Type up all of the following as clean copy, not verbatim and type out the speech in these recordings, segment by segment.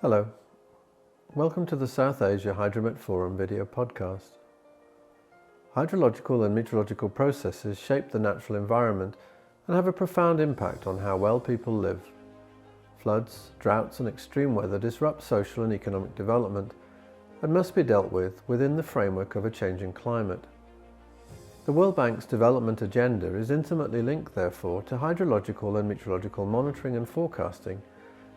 Hello, welcome to the South Asia Hydromet Forum video podcast. Hydrological and meteorological processes shape the natural environment and have a profound impact on how well people live. Floods, droughts and extreme weather disrupt social and economic development and must be dealt with within the framework of a changing climate. The World Bank's development agenda is intimately linked, therefore, to hydrological and meteorological monitoring and forecasting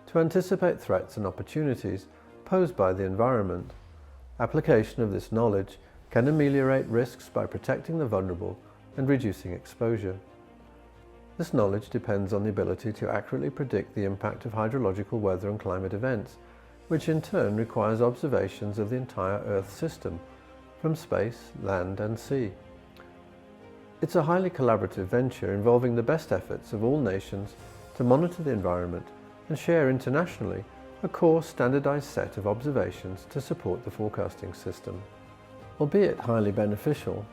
to anticipate threats and opportunities posed by the environment. Application of this knowledge can ameliorate risks by protecting the vulnerable and reducing exposure. This knowledge depends on the ability to accurately predict the impact of hydrological weather and climate events, which in turn requires observations of the entire Earth system, from space, land and sea. It's a highly collaborative venture involving the best efforts of all nations to monitor the environment and share internationally a core standardised set of observations to support the forecasting system. Albeit highly beneficial,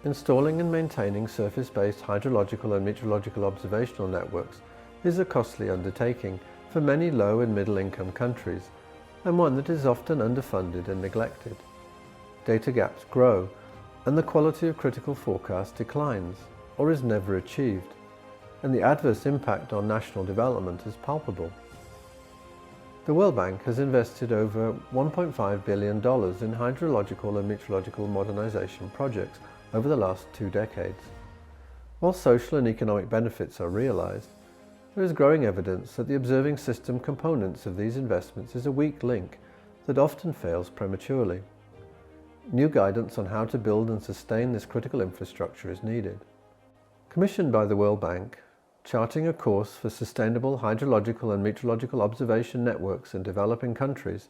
installing and maintaining surface-based hydrological and meteorological observational networks is a costly undertaking for many low and middle-income countries, and one that is often underfunded and neglected. Data gaps grow, and the quality of critical forecast declines, or is never achieved, and the adverse impact on national development is palpable. The World Bank has invested over $1.5 billion in hydrological and meteorological modernization projects over the last 2 decades. While social and economic benefits are realized, there is growing evidence that the observing system components of these investments is a weak link that often fails prematurely. New guidance on how to build and sustain this critical infrastructure is needed. Commissioned by the World Bank, Charting a Course for Sustainable Hydrological and Meteorological Observation Networks in Developing Countries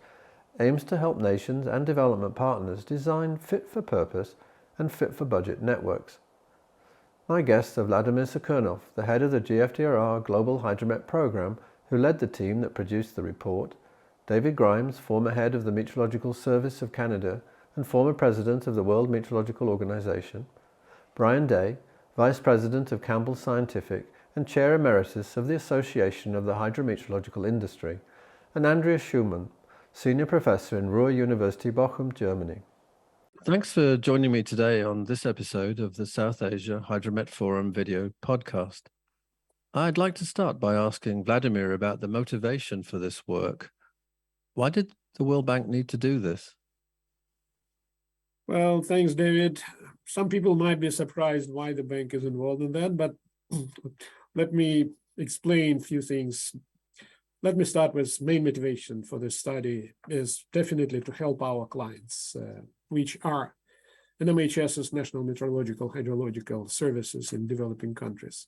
aims to help nations and development partners design fit-for-purpose and fit-for-budget networks. My guests are Vladimir Sukernov, the head of the GFDRR Global Hydromet Program, who led the team that produced the report, David Grimes, former head of the Meteorological Service of Canada and former president of the World Meteorological Organization, Brian Day, vice president of Campbell Scientific and Chair Emeritus of the Association of the Hydrometeorological Industry, and Andrea Schumann, Senior Professor in Ruhr University Bochum, Germany. Thanks for joining me today on this episode of the South Asia Hydromet Forum video podcast. I'd like to start by asking Vladimir about the motivation for this work. Why did the World Bank need to do this? Well, thanks, David. Some people might be surprised why the bank is involved in that, but let me explain a few things. Let me start with main motivation for this study is definitely to help our clients, which are NMHS's National Meteorological Hydrological Services in developing countries.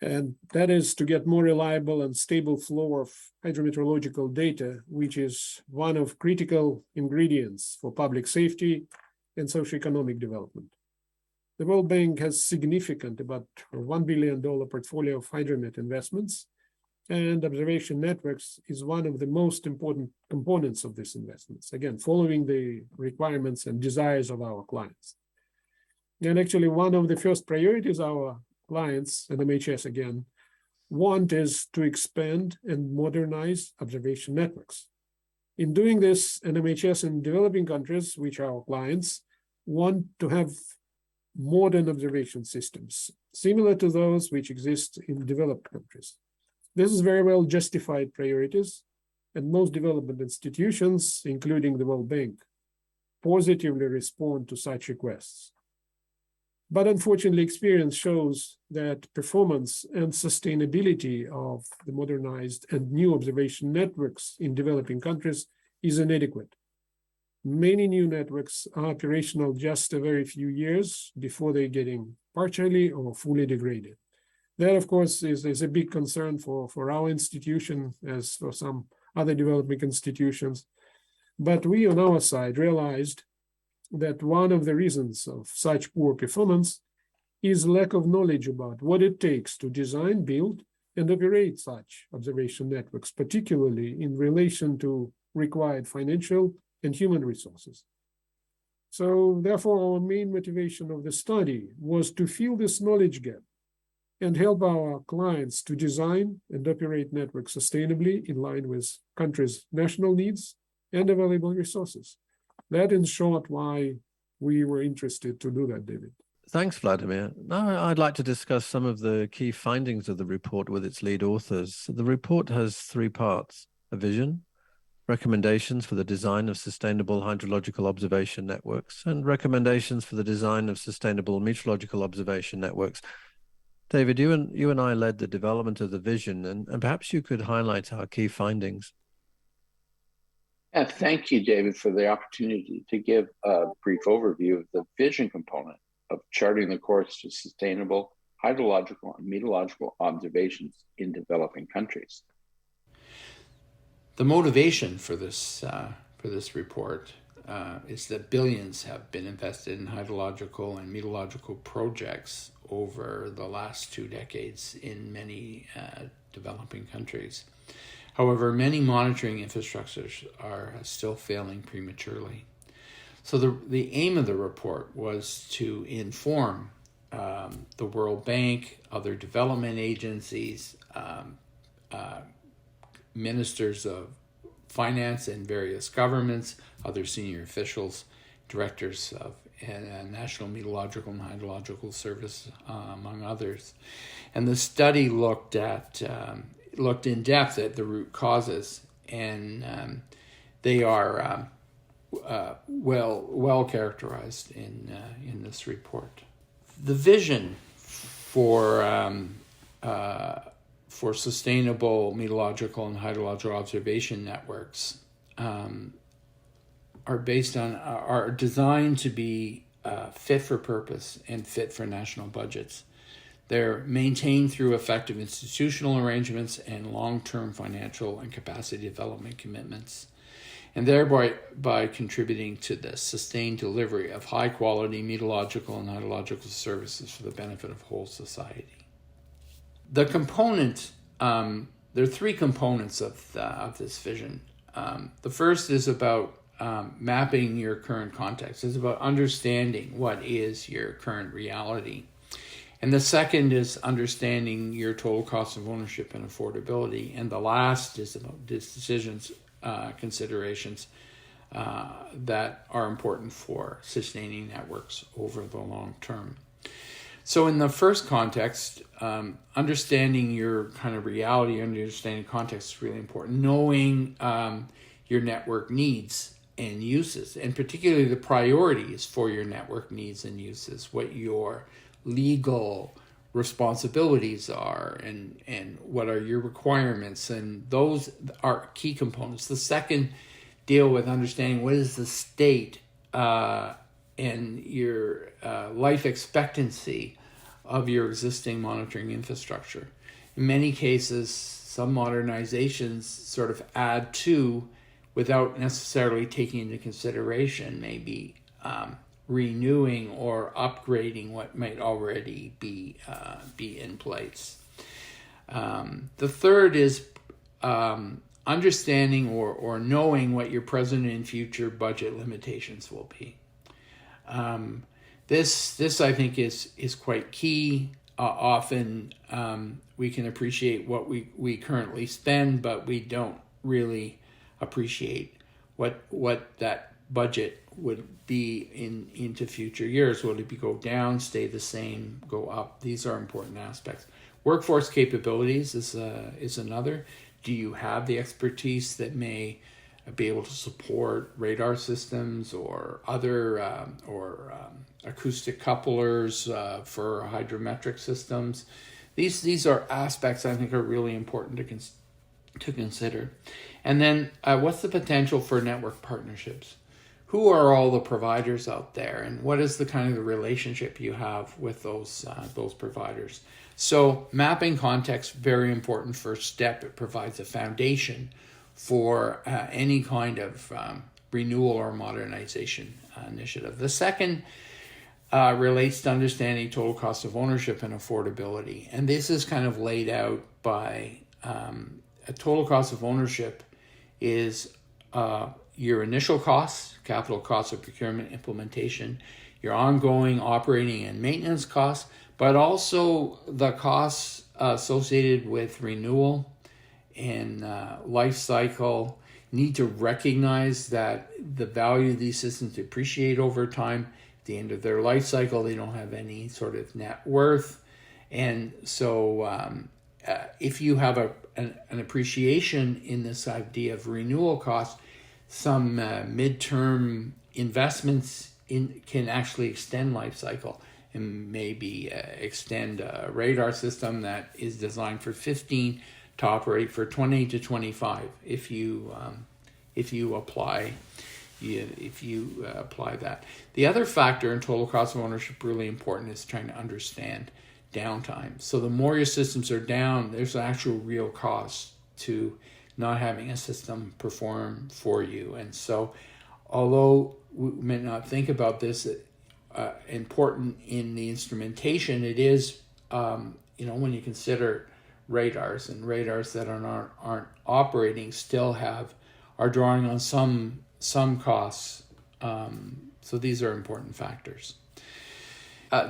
And that is to get more reliable and stable flow of hydrometeorological data, which is one of critical ingredients for public safety and socioeconomic development. The World Bank has significant, about $1 billion portfolio of hydromet investments, and observation networks is one of the most important components of these investments, again, following the requirements and desires of our clients. And actually, one of the first priorities our clients, and NMHS again, want is to expand and modernize observation networks. In doing this, NMHS in developing countries, which are our clients, want to have modern observation systems, similar to those which exist in developed countries. This is very well justified priorities, and most development institutions, including the World Bank, positively respond to such requests. But unfortunately, experience shows that performance and sustainability of the modernized and new observation networks in developing countries is inadequate. Many new networks are operational just a very few years before they're getting partially or fully degraded. That, of course, is a big concern for our institution as for some other developing institutions. But we on our side realized that one of the reasons of such poor performance is lack of knowledge about what it takes to design, build, and operate such observation networks, particularly in relation to required financial and human resources. So therefore, our main motivation of the study was to fill this knowledge gap and help our clients to design and operate networks sustainably in line with countries' national needs and available resources. That, in short, why we were interested to do that, David. Thanks, Vladimir. Now I'd like to discuss some of the key findings of the report with its lead authors. The report has 3 parts: a vision, recommendations for the design of sustainable hydrological observation networks, and recommendations for the design of sustainable meteorological observation networks. David, you and I led the development of the vision, and perhaps you could highlight our key findings. Yeah, thank you, David, for the opportunity to give a brief overview of the vision component of charting the course to sustainable hydrological and meteorological observations in developing countries. The motivation for this report is that billions have been invested in hydrological and meteorological projects over the last 2 decades in many developing countries. However, many monitoring infrastructures are still failing prematurely. So the aim of the report was to inform the World Bank, other development agencies, ministers of finance in various governments, other senior officials, directors of National Meteorological and Hydrological Service, among others. And the study looked in depth at the root causes, and they are well characterized in this report. The vision for sustainable meteorological and hydrological observation networks are designed to be fit for purpose and fit for national budgets. They're maintained through effective institutional arrangements and long-term financial and capacity development commitments, and thereby by contributing to the sustained delivery of high-quality meteorological and hydrological services for the benefit of whole society. The component, there are 3 components of this vision. The first is about mapping your current context. It's about understanding what is your current reality. And the second is understanding your total cost of ownership and affordability. And the last is about decisions, considerations that are important for sustaining networks over the long term. So in the first context, understanding your kind of reality, understanding context is really important. Knowing your network needs and uses, and particularly the priorities for your network needs and uses, what your legal responsibilities are, and what are your requirements, and those are key components. The second deal with understanding what is the state and your life expectancy of your existing monitoring infrastructure. In many cases, some modernizations sort of add to, without necessarily taking into consideration, maybe renewing or upgrading what might already be in place. The third is understanding or knowing what your present and future budget limitations will be. This I think is quite key. Often we can appreciate what we currently spend, but we don't really appreciate what that budget would be into future years. Will it go down, stay the same, go up? These are important aspects. Workforce capabilities is another. Do you have the expertise that may be able to support radar systems or other acoustic couplers for hydrometric systems? These are aspects I think are really important to consider. And then what's the potential for network partnerships? Who are all the providers out there, and what is the kind of the relationship you have with those providers? So mapping context, very important first step. It provides a foundation for any kind of renewal or modernization initiative. The second relates to understanding total cost of ownership and affordability. And this is kind of laid out by a total cost of ownership is your initial costs, capital costs of procurement implementation, your ongoing operating and maintenance costs, but also the costs associated with renewal and life cycle. Need to recognize that the value of these systems depreciate over time. At the end of their life cycle, they don't have any sort of net worth. And so if you have an appreciation in this idea of renewal costs, some midterm investments can actually extend life cycle and maybe extend a radar system that is designed for 15 to operate for 20 to 25 if you apply that. The other factor in total cost of ownership really important is trying to understand downtime. So the more your systems are down, there's actual real cost to not having a system perform for you. And so although we may not think about this important in the instrumentation, it is when you consider radars that aren't operating still are drawing on some costs. So these are important factors.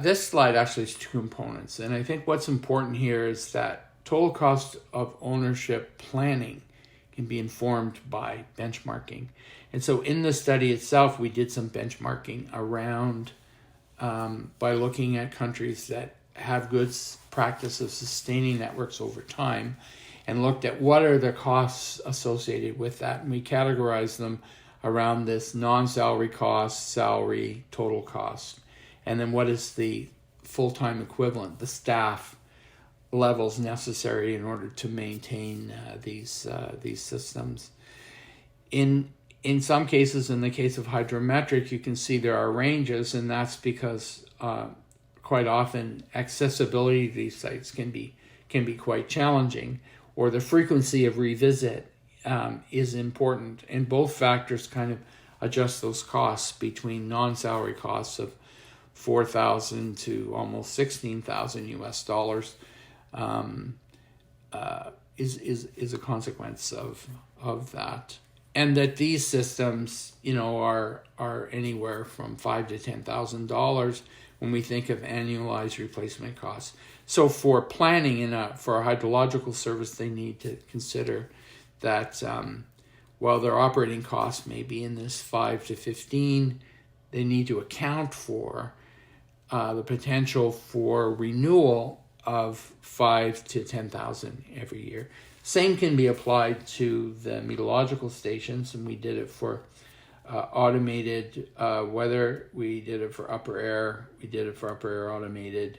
This slide actually has two components, and I think what's important here is that total cost of ownership planning can be informed by benchmarking. And so in the study itself, we did some benchmarking around by looking at countries that have good practice of sustaining networks over time, and looked at what are the costs associated with that. And we categorized them around this non-salary cost, salary, total cost. And then what is the full-time equivalent, the staff levels necessary in order to maintain these systems. In some cases, in the case of hydrometric, you can see there are ranges, and that's because quite often accessibility to these sites can be quite challenging, or the frequency of revisit is important, and both factors kind of adjust those costs between non-salary costs of $4,000 to almost $16,000 US dollars is a consequence of that, and that these systems are anywhere from $5,000 to $10,000 when we think of annualized replacement costs. So for planning for a hydrological service, they need to consider that while their operating costs may be in this 5 to 15, they need to account for the potential for renewal of 5 to 10,000 every year. Same can be applied to the meteorological stations, and we did it for automated weather, we did it for upper air, we did it for upper air automated,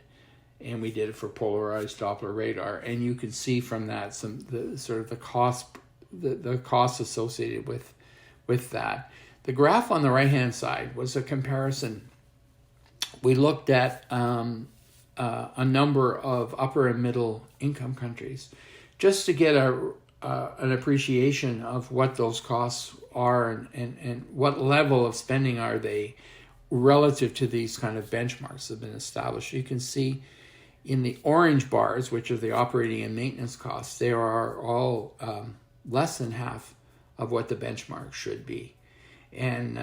and we did it for polarized Doppler radar. And you can see from that the costs associated with that. The graph on the right-hand side was a comparison. We looked at a number of upper and middle income countries just to get an appreciation of what those costs are and what level of spending are they relative to these kind of benchmarks that have been established. You can see in the orange bars, which are the operating and maintenance costs, they are all less than half of what the benchmark should be. And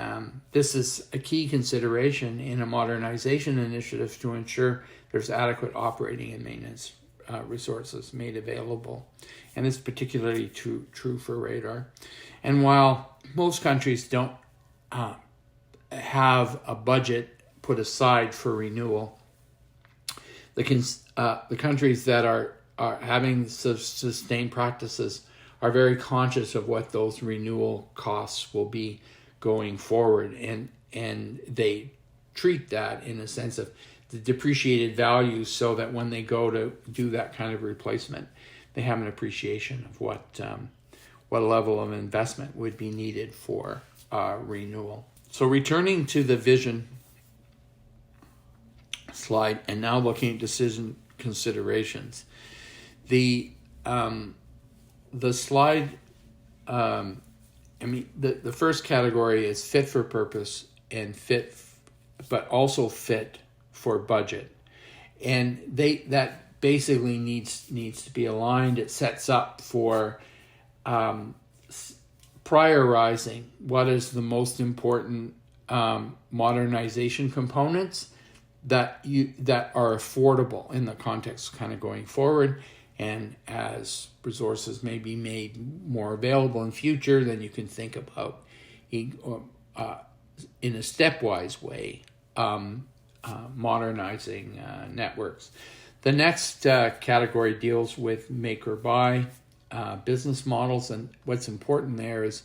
this is a key consideration in a modernization initiative to ensure there's adequate operating and maintenance resources made available. And it's particularly true for radar. And while most countries don't have a budget put aside for renewal, the countries that are having sustained practices are very conscious of what those renewal costs will be going forward, and they treat that in a sense of the depreciated value, so that when they go to do that kind of replacement, they have an appreciation of what level of investment would be needed for renewal. So returning to the vision slide, and now looking at decision considerations, the slide. The first category is fit for purpose and but also fit for budget, and that basically needs to be aligned. It sets up for prioritizing what is the most important modernization components that are affordable in the context kind of going forward. And as resources may be made more available in future, then you can think about in a stepwise way modernizing networks. The next category deals with make or buy business models, and what's important there is,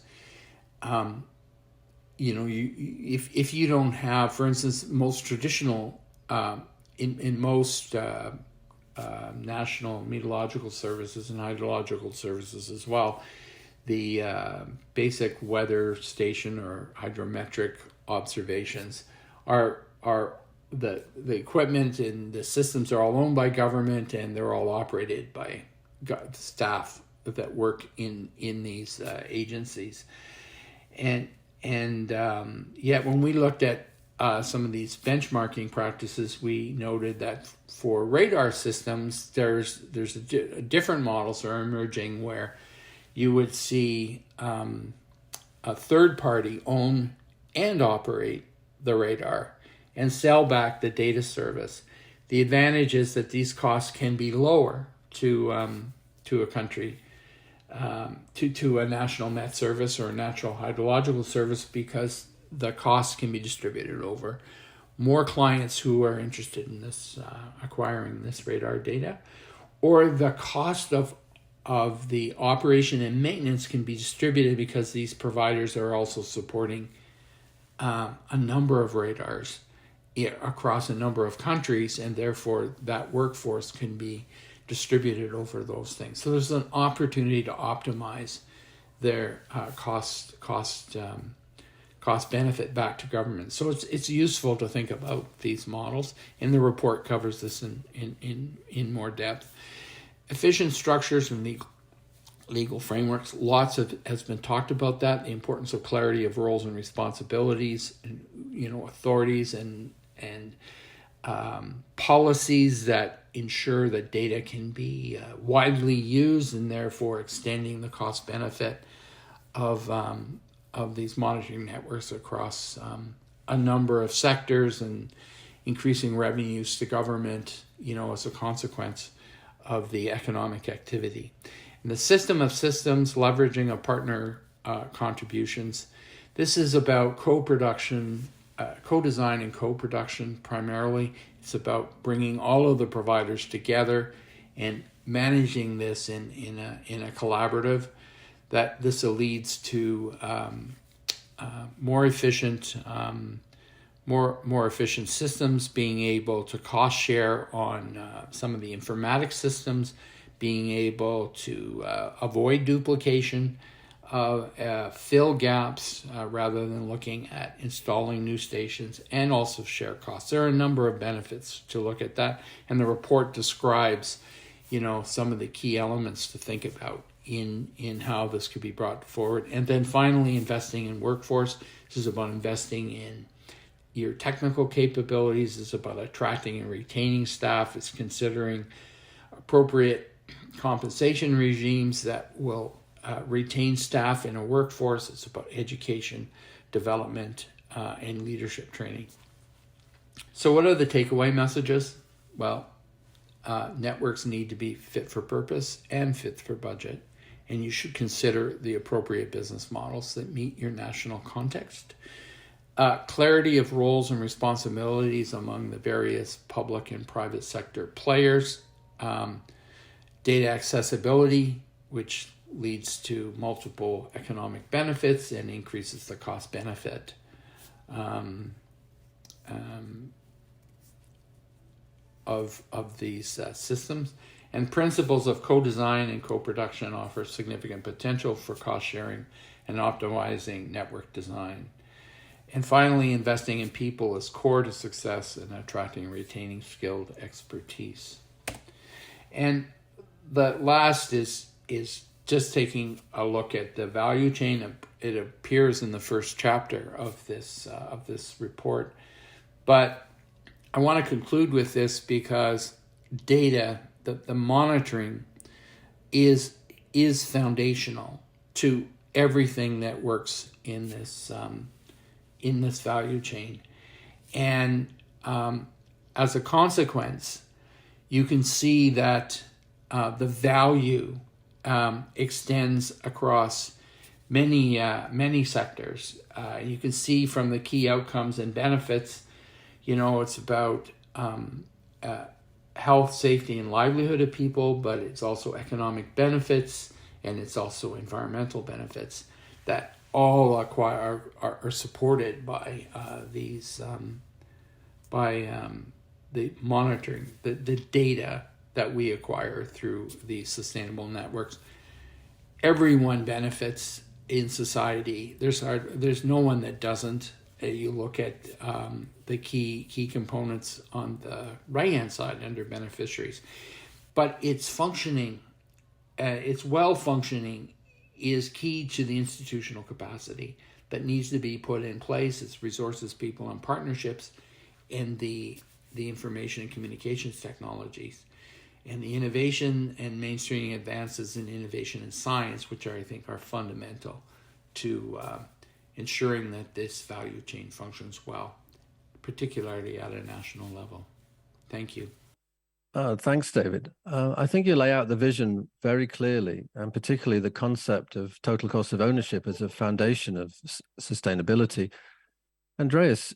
if you don't have, for instance, most traditional in most national meteorological services and hydrological services as well, the basic weather station or hydrometric observations are the equipment and the systems are all owned by government, and they're all operated by staff that work in these agencies. And yet when we looked at some of these benchmarking practices, we noted that for radar systems, there's different models are emerging where you would see a third party own and operate the radar and sell back the data service. The advantage is that these costs can be lower to a country, to a national Met service or a natural hydrological service, because the costs can be distributed over more clients who are interested in this, acquiring this radar data, or the cost of the operation and maintenance can be distributed because these providers are also supporting a number of radars across a number of countries, and therefore that workforce can be distributed over those things. So there's an opportunity to optimize their cost benefit back to government. So it's useful to think about these models, and the report covers this in more depth. Efficient structures and legal frameworks, has been talked about that, the importance of clarity of roles and responsibilities, and authorities and policies that ensure that data can be widely used, and therefore extending the cost benefit of these monitoring networks across a number of sectors, and increasing revenues to government, as a consequence of the economic activity. And the system of systems, leveraging of partner contributions. This is about co-production, co-design and co-production primarily. It's about bringing all of the providers together and managing this in a collaborative. That this leads to more efficient systems, being able to cost share on some of the informatics systems, being able to avoid duplication, fill gaps rather than looking at installing new stations, and also share costs. There are a number of benefits to look at that, and the report describes, some of the key elements to think about in how this could be brought forward. And then finally, investing in workforce. This is about investing in your technical capabilities. It's about attracting and retaining staff. It's considering appropriate compensation regimes that will retain staff in a workforce. It's about education, development, and leadership training. So what are the takeaway messages? Well, networks need to be fit for purpose and fit for budget, and you should consider the appropriate business models that meet your national context. Clarity of roles and responsibilities among the various public and private sector players. Data accessibility, which leads to multiple economic benefits and increases the cost benefit of these systems. And principles of co-design and co-production offer significant potential for cost sharing and optimizing network design. And finally, investing in people is core to success in attracting and retaining skilled expertise. And the last is just taking a look at the value chain. It appears in the first chapter of this report, but I want to conclude with this because data, the monitoring, is foundational to everything that works in this value chain, and as a consequence, you can see that the value extends across many sectors. You can see from the key outcomes and benefits, it's about health, safety, and livelihood of people, but it's also economic benefits, and it's also environmental benefits that all are supported by the monitoring, the data that we acquire through these sustainable networks. Everyone benefits in society. There's no one that doesn't. You look at the key components on the right-hand side under beneficiaries. But its functioning, its well-functioning is key to the institutional capacity that needs to be put in place. It's resources, people, and partnerships in the information and communications technologies, and the innovation and mainstreaming advances in innovation and science, which I think are fundamental to ensuring that this value chain functions well, particularly at a national level. Thank you. Thanks, David. I think you lay out the vision very clearly, and particularly the concept of total cost of ownership as a foundation of sustainability. Andreas,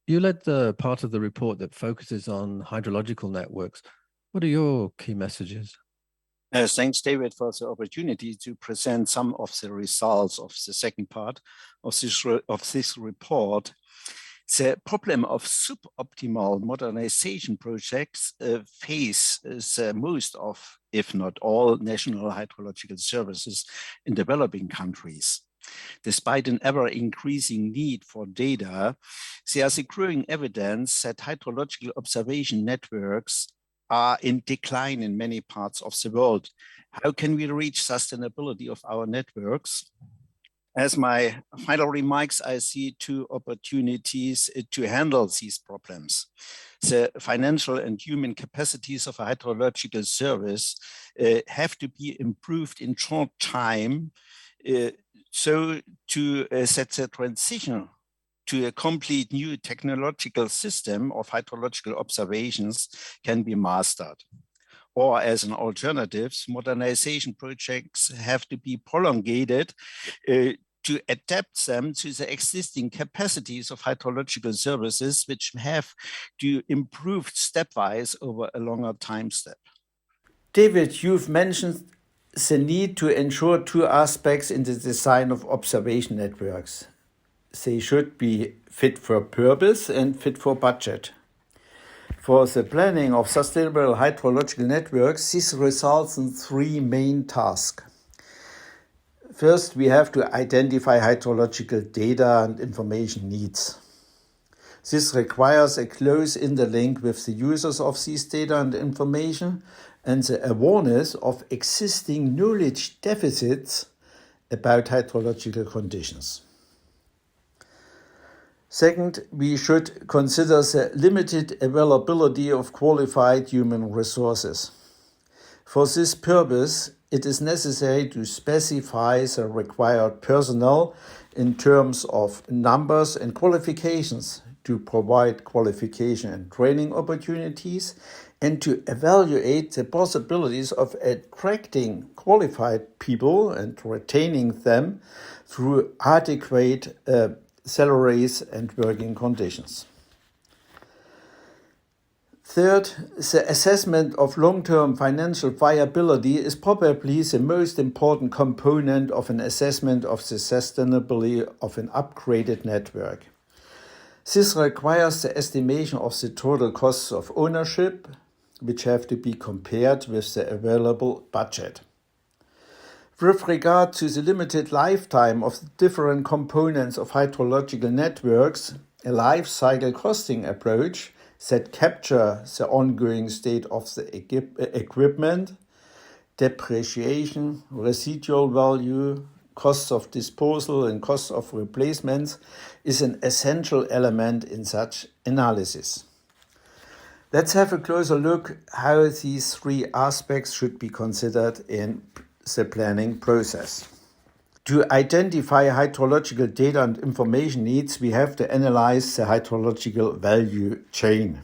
you led the part of the report that focuses on hydrological networks. What are your key messages? Thanks, David, for the opportunity to present some of the results of the second part of this report. The problem of suboptimal modernization projects face most of, if not all, national hydrological services in developing countries. Despite an ever-increasing need for data, there's a growing evidence that hydrological observation networks are in decline in many parts of the world. How can we reach sustainability of our networks? As my final remarks, I see two opportunities to handle these problems. The financial and human capacities of a hydrological service have to be improved in short time, so to set the transition to a complete new technological system of hydrological observations can be mastered. Or as an alternative, modernization projects have to be prolongated to adapt them to the existing capacities of hydrological services, which have to improve stepwise over a longer time step. David, you've mentioned the need to ensure two aspects in the design of observation networks. They should be fit for purpose and fit for budget. For the planning of sustainable hydrological networks, this results in three main tasks. First, we have to identify hydrological data and information needs. This requires a close interlink with the users of these data and information and the awareness of existing knowledge deficits about hydrological conditions. Second, we should consider the limited availability of qualified human resources. For this purpose, it is necessary to specify the required personnel in terms of numbers and qualifications to provide qualification and training opportunities and to evaluate the possibilities of attracting qualified people and retaining them through adequate salaries and working conditions. Third, the assessment of long-term financial viability is probably the most important component of an assessment of the sustainability of an upgraded network. This requires the estimation of the total costs of ownership, which have to be compared with the available budget. With regard to the limited lifetime of the different components of hydrological networks, a life cycle costing approach that captures the ongoing state of the equipment, depreciation, residual value, costs of disposal and costs of replacements is an essential element in such analysis. Let's have a closer look how these three aspects should be considered in the planning process. To identify hydrological data and information needs, we have to analyze the hydrological value chain.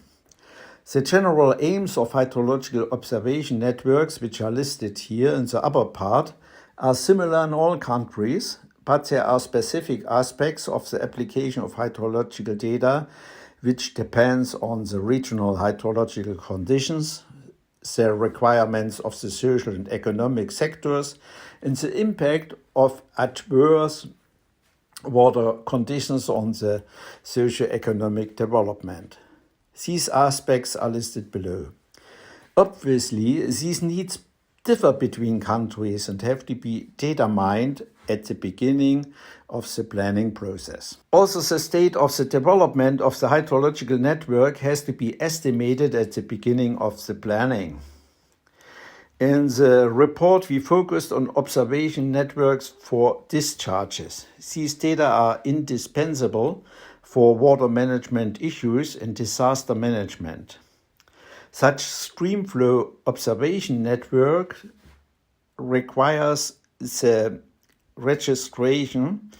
The general aims of hydrological observation networks, which are listed here in the upper part, are similar in all countries, but there are specific aspects of the application of hydrological data which depends on the regional hydrological conditions, the requirements of the social and economic sectors, and the impact of adverse water conditions on the socio-economic development. These aspects are listed below. Obviously, these needs differ between countries and have to be data mined at the beginning of the planning process. Also, the state of the development of the hydrological network has to be estimated at the beginning of the planning. In the report, we focused on observation networks for discharges. These data are indispensable for water management issues and disaster management. Such stream flow observation network requires the registration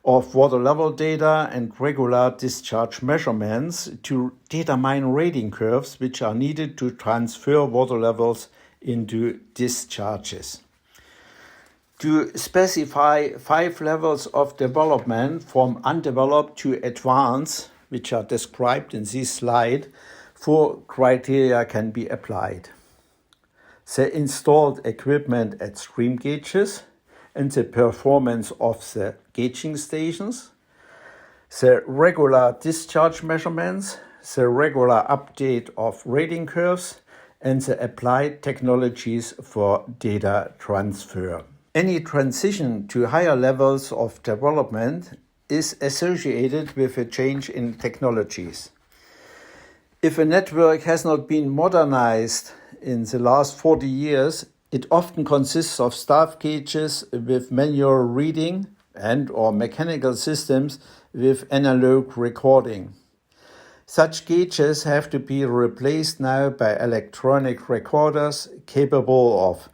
of water level data and regular discharge measurements to data mine rating curves, which are needed to transfer water levels into discharges. To specify 5 levels of development from undeveloped to advanced, which are described in this slide, 4 criteria can be applied. The installed equipment at stream gauges and the performance of the gauging stations, the regular discharge measurements, the regular update of rating curves, and the applied technologies for data transfer. Any transition to higher levels of development is associated with a change in technologies. If a network has not been modernized in the last 40 years, it often consists of staff gauges with manual reading and/or mechanical systems with analog recording. Such gauges have to be replaced now by electronic recorders capable of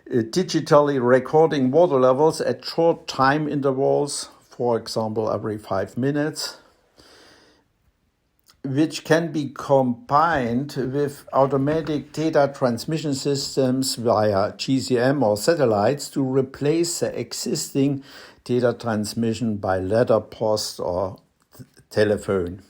digitally recording water levels at short time intervals, for example, every 5 minutes, which can be combined with automatic data transmission systems via GCM or satellites to replace the existing data transmission by letter post or telephone.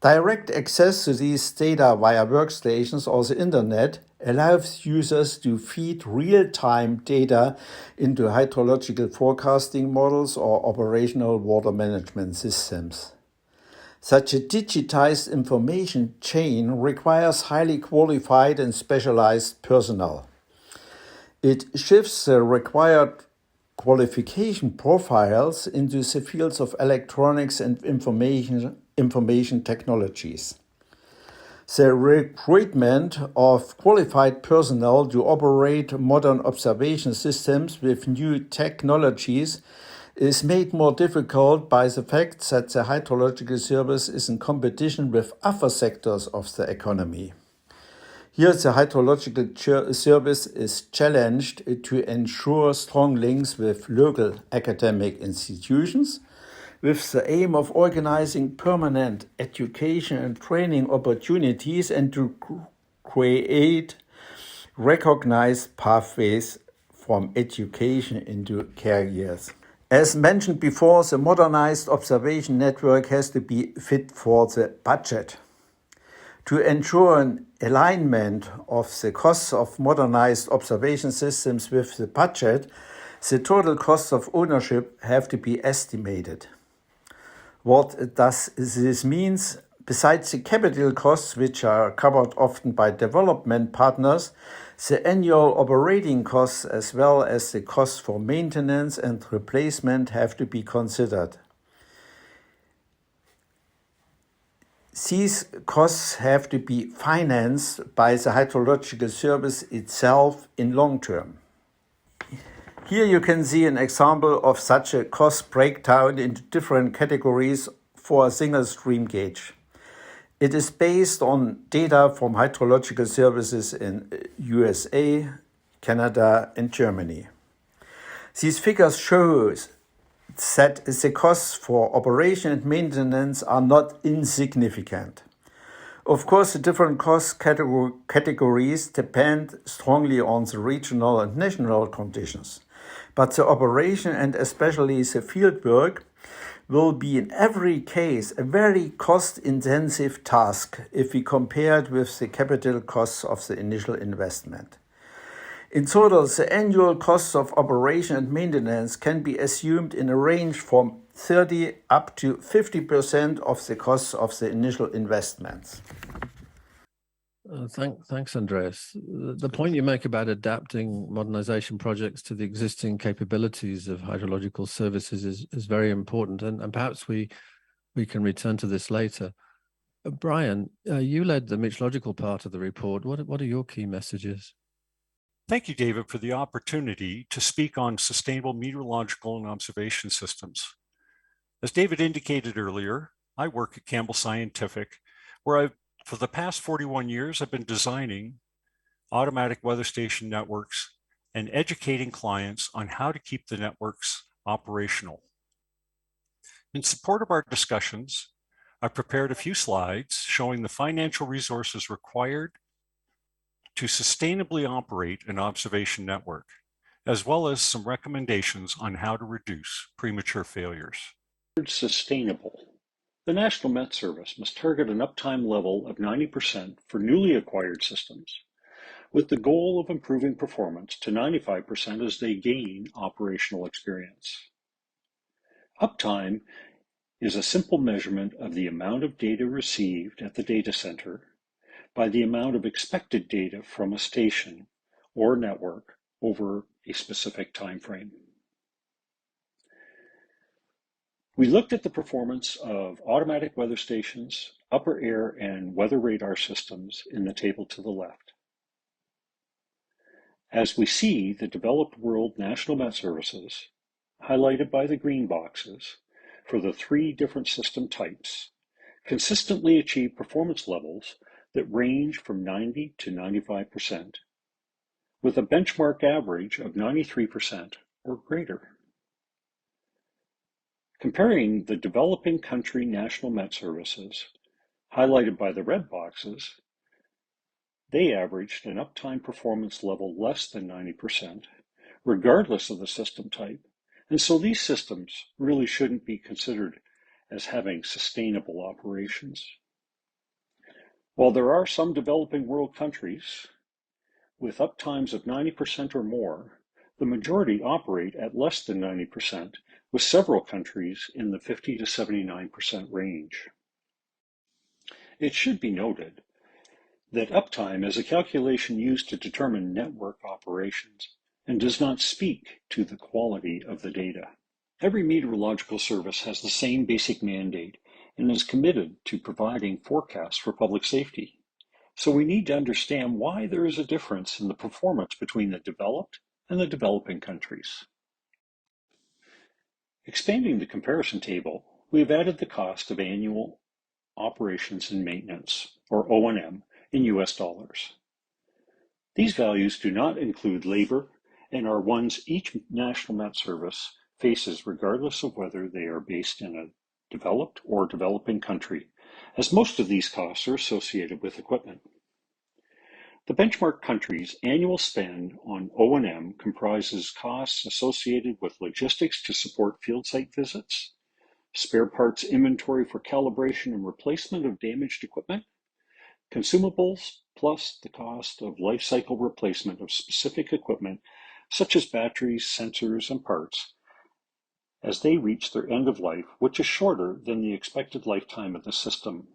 Direct access to these data via workstations or the internet allows users to feed real-time data into hydrological forecasting models or operational water management systems. Such a digitized information chain requires highly qualified and specialized personnel. It shifts the required qualification profiles into the fields of electronics and information technologies. The recruitment of qualified personnel to operate modern observation systems with new technologies is made more difficult by the fact that the hydrological service is in competition with other sectors of the economy. Here, the hydrological service is challenged to ensure strong links with local academic institutions, with the aim of organizing permanent education and training opportunities and to create recognized pathways from education into careers. As mentioned before, the modernized observation network has to be fit for the budget. To ensure an alignment of the costs of modernized observation systems with the budget, the total costs of ownership have to be estimated. What does this mean? Besides the capital costs, which are covered often by development partners, the annual operating costs as well as the costs for maintenance and replacement have to be considered. These costs have to be financed by the hydrological service itself in long term. Here you can see an example of such a cost breakdown into different categories for a single stream gauge. It is based on data from hydrological services in USA, Canada, and Germany. These figures show that the costs for operation and maintenance are not insignificant. Of course, the different cost categories depend strongly on the regional and national conditions. But the operation and especially the field work will be in every case a very cost-intensive task if we compare it with the capital costs of the initial investment. In total, the annual costs of operation and maintenance can be assumed in a range from 30 up to 50% of the costs of the initial investments. Thanks, Andreas. The point you make about adapting modernization projects to the existing capabilities of hydrological services is very important, and perhaps we can return to this later. Brian, you led the meteorological part of the report. What are your key messages? Thank you, David, for the opportunity to speak on sustainable meteorological and observation systems. As David indicated earlier, I work at Campbell Scientific, where for the past 41 years, I've been designing automatic weather station networks and educating clients on how to keep the networks operational. In support of our discussions, I've prepared a few slides showing the financial resources required to sustainably operate an observation network, as well as some recommendations on how to reduce premature failures. Sustainable. The National Met Service must target an uptime level of 90% for newly acquired systems, with the goal of improving performance to 95% as they gain operational experience. Uptime is a simple measurement of the amount of data received at the data center by the amount of expected data from a station or network over a specific time frame. We looked at the performance of automatic weather stations, upper air and weather radar systems in the table to the left. As we see, the developed world National Met Services, highlighted by the green boxes, for the three different system types, consistently achieve performance levels that range from 90 to 95%, with a benchmark average of 93% or greater. Comparing the developing country National Met Services, highlighted by the red boxes, they averaged an uptime performance level less than 90%, regardless of the system type, and so these systems really shouldn't be considered as having sustainable operations. While there are some developing world countries with uptimes of 90% or more, the majority operate at less than 90%, with several countries in the 50 to 79% range. It should be noted that uptime is a calculation used to determine network operations and does not speak to the quality of the data. Every meteorological service has the same basic mandate and is committed to providing forecasts for public safety. So we need to understand why there is a difference in the performance between the developed and the developing countries. Expanding the comparison table, we have added the cost of annual operations and maintenance, or O&M, in US dollars. These values do not include labor and are ones each National Met Service faces regardless of whether they are based in a developed or developing country, as most of these costs are associated with equipment. The benchmark country's annual spend on O&M comprises costs associated with logistics to support field site visits, spare parts inventory for calibration and replacement of damaged equipment, consumables, plus the cost of life cycle replacement of specific equipment such as batteries, sensors, and parts as they reach their end of life, which is shorter than the expected lifetime of the system.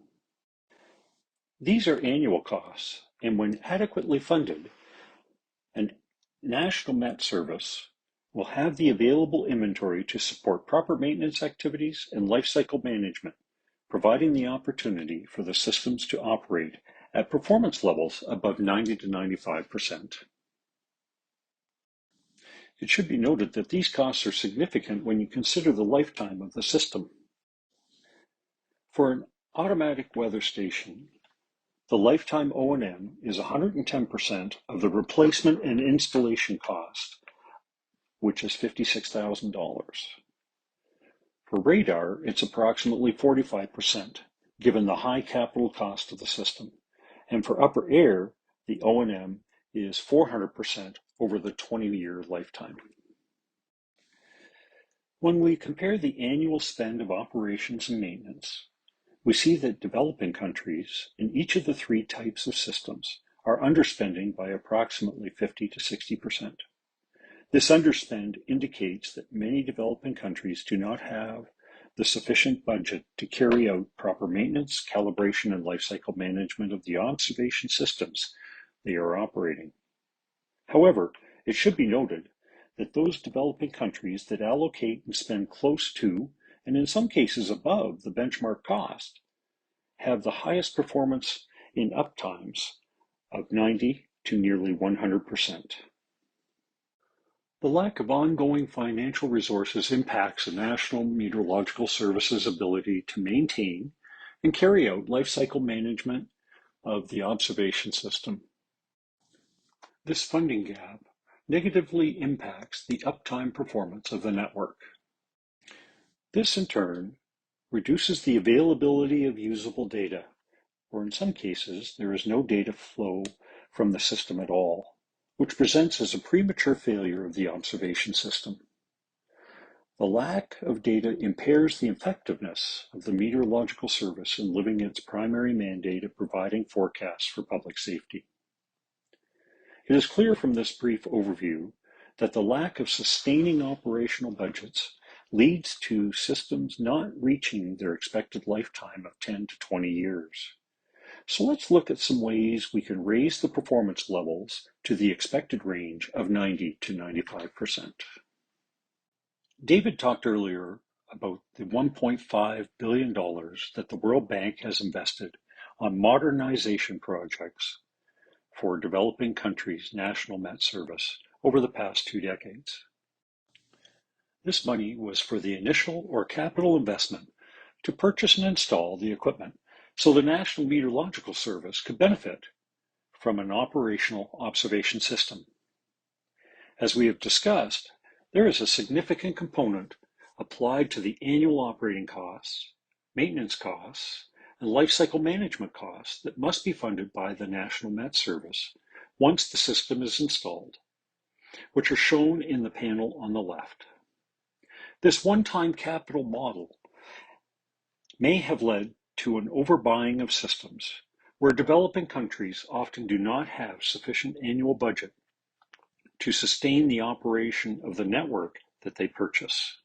These are annual costs, and when adequately funded, a National Met Service will have the available inventory to support proper maintenance activities and life cycle management, providing the opportunity for the systems to operate at performance levels above 90 to 95%. It should be noted that these costs are significant when you consider the lifetime of the system. For an automatic weather station, the lifetime O&M is 110% of the replacement and installation cost, which is $56,000. For radar, it's approximately 45%, given the high capital cost of the system. And for upper air, the O&M is 400% over the 20-year lifetime. When we compare the annual spend of operations and maintenance, we see that developing countries in each of the three types of systems are underspending by approximately 50 to 60%. This underspend indicates that many developing countries do not have the sufficient budget to carry out proper maintenance, calibration, and lifecycle management of the observation systems they are operating. However, it should be noted that those developing countries that allocate and spend close to, and in some cases above, the benchmark cost have the highest performance in uptimes of 90 to nearly 100%. The lack of ongoing financial resources impacts the National Meteorological Service's ability to maintain and carry out life cycle management of the observation system. This funding gap negatively impacts the uptime performance of the network. This, in turn, reduces the availability of usable data, or in some cases, there is no data flow from the system at all, which presents as a premature failure of the observation system. The lack of data impairs the effectiveness of the meteorological service in living its primary mandate of providing forecasts for public safety. It is clear from this brief overview that the lack of sustaining operational budgets leads to systems not reaching their expected lifetime of 10 to 20 years. So let's look at some ways we can raise the performance levels to the expected range of 90 to 95%. David talked earlier about the $1.5 billion that the World Bank has invested on modernization projects for developing countries' national Met Service over the past 2 decades. This money was for the initial or capital investment to purchase and install the equipment so the National Meteorological Service could benefit from an operational observation system. As we have discussed, there is a significant component applied to the annual operating costs, maintenance costs, and lifecycle management costs that must be funded by the National Met Service once the system is installed, which are shown in the panel on the left. This one-time capital model may have led to an overbuying of systems, where developing countries often do not have sufficient annual budget to sustain the operation of the network that they purchase.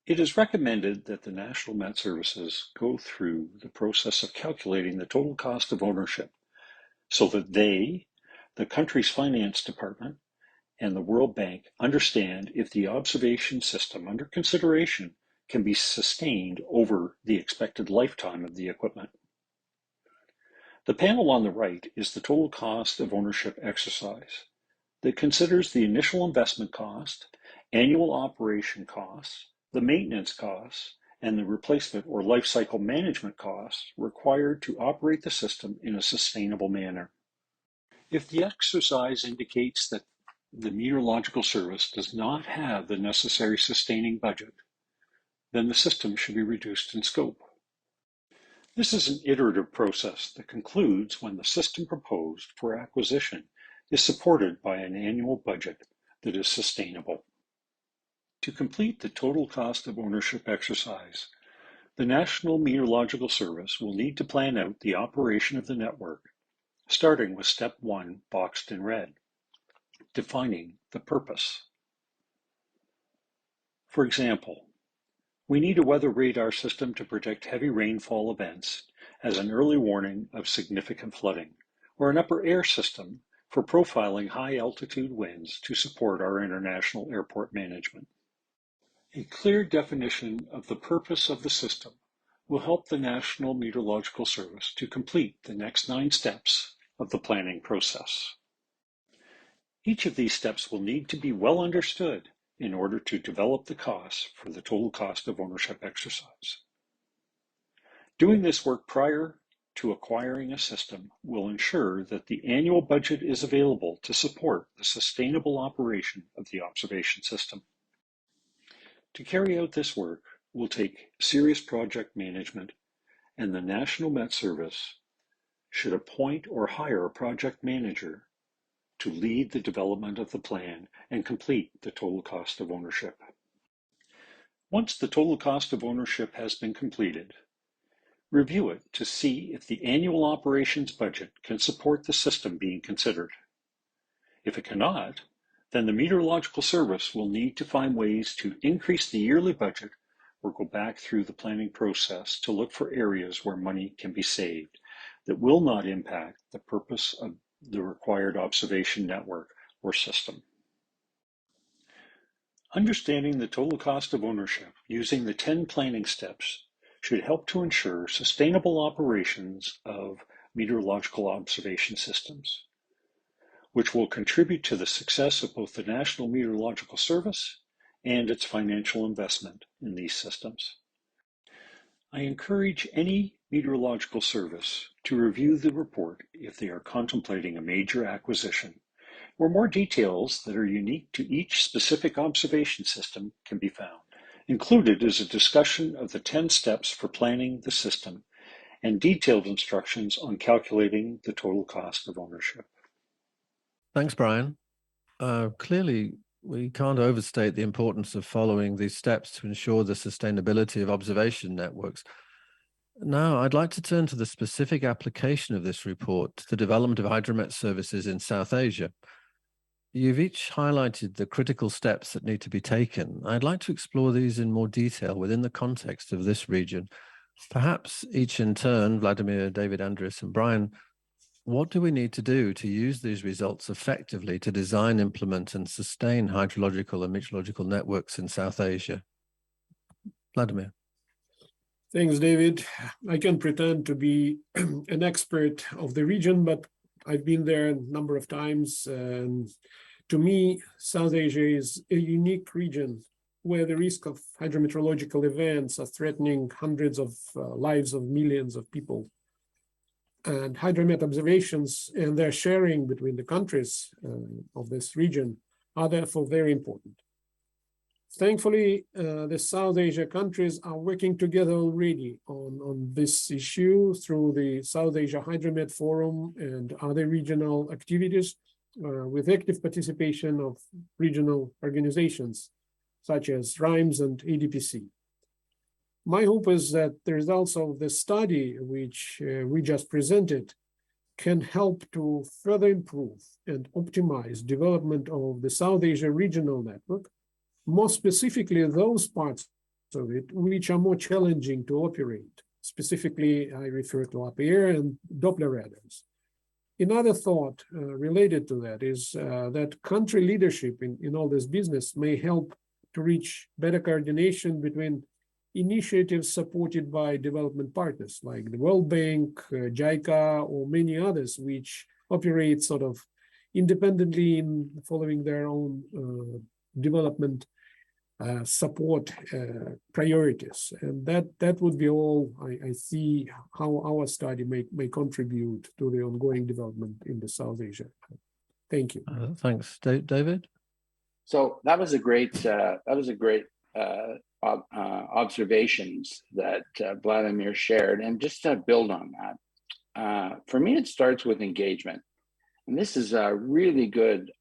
It is recommended that the National Met Services go through the process of calculating the total cost of ownership so that they, the country's finance department, and the World Bank understand if the observation system under consideration can be sustained over the expected lifetime of the equipment. The panel on the right is the total cost of ownership exercise that considers the initial investment cost, annual operation costs, the maintenance costs, and the replacement or life cycle management costs required to operate the system in a sustainable manner. If the exercise indicates that the Meteorological Service does not have the necessary sustaining budget, then the system should be reduced in scope. This is an iterative process that concludes when the system proposed for acquisition is supported by an annual budget that is sustainable. To complete the total cost of ownership exercise, the National Meteorological Service will need to plan out the operation of the network, starting with step 1 boxed in red, defining the purpose. For example, we need a weather radar system to predict heavy rainfall events as an early warning of significant flooding, or an upper air system for profiling high altitude winds to support our international airport management. A clear definition of the purpose of the system will help the National Meteorological Service to complete the next 9 steps of the planning process. Each of these steps will need to be well understood in order to develop the costs for the total cost of ownership exercise. Doing this work prior to acquiring a system will ensure that the annual budget is available to support the sustainable operation of the observation system. To carry out this work, will take serious project management, and the National Met Service should appoint or hire a project manager to lead the development of the plan and complete the total cost of ownership. Once the total cost of ownership has been completed, review it to see if the annual operations budget can support the system being considered. If it cannot, then the Meteorological Service will need to find ways to increase the yearly budget or go back through the planning process to look for areas where money can be saved that will not impact the purpose of the required observation network or system. Understanding the total cost of ownership using the 10 planning steps should help to ensure sustainable operations of meteorological observation systems, which will contribute to the success of both the National Meteorological Service and its financial investment in these systems. I encourage any meteorological service to review the report if they are contemplating a major acquisition, where more details that are unique to each specific observation system can be found. Included is a discussion of the 10 steps for planning the system and detailed instructions on calculating the total cost of ownership. Thanks, Brian. Clearly, we can't overstate the importance of following these steps to ensure the sustainability of observation networks. Now, I'd like to turn to the specific application of this report to the development of hydromet services in South Asia. You've each highlighted the critical steps that need to be taken. I'd like to explore these in more detail within the context of this region. Perhaps each in turn, Vladimir, David, Andres, and Brian, what do we need to do to use these results effectively to design, implement, and sustain hydrological and meteorological networks in South Asia? Vladimir. Thanks, David. I can pretend to be an expert of the region, but I've been there a number of times. And to me, South Asia is a unique region where the risk of hydrometeorological events are threatening hundreds of lives of millions of people. And hydromet observations and their sharing between the countries of this region are therefore very important. Thankfully, the South Asia countries are working together already on this issue through the South Asia Hydromet Forum and other regional activities with active participation of regional organizations such as RIMES and ADPC. My hope is that the results of the study, which we just presented, can help to further improve and optimize development of the South Asia regional network, more specifically those parts of it which are more challenging to operate. Specifically, I refer to up-air and Doppler radars. Another thought related to that is that country leadership in all this business may help to reach better coordination between initiatives supported by development partners like the World Bank, JICA, or many others, which operate sort of independently in following their own development support priorities. And that would be all I see how our study may contribute to the ongoing development in the South Asia. Thank you. Thanks, David. So that was a great observations that Vladimir shared. And just to build on that, for me, it starts with engagement. And this is a really good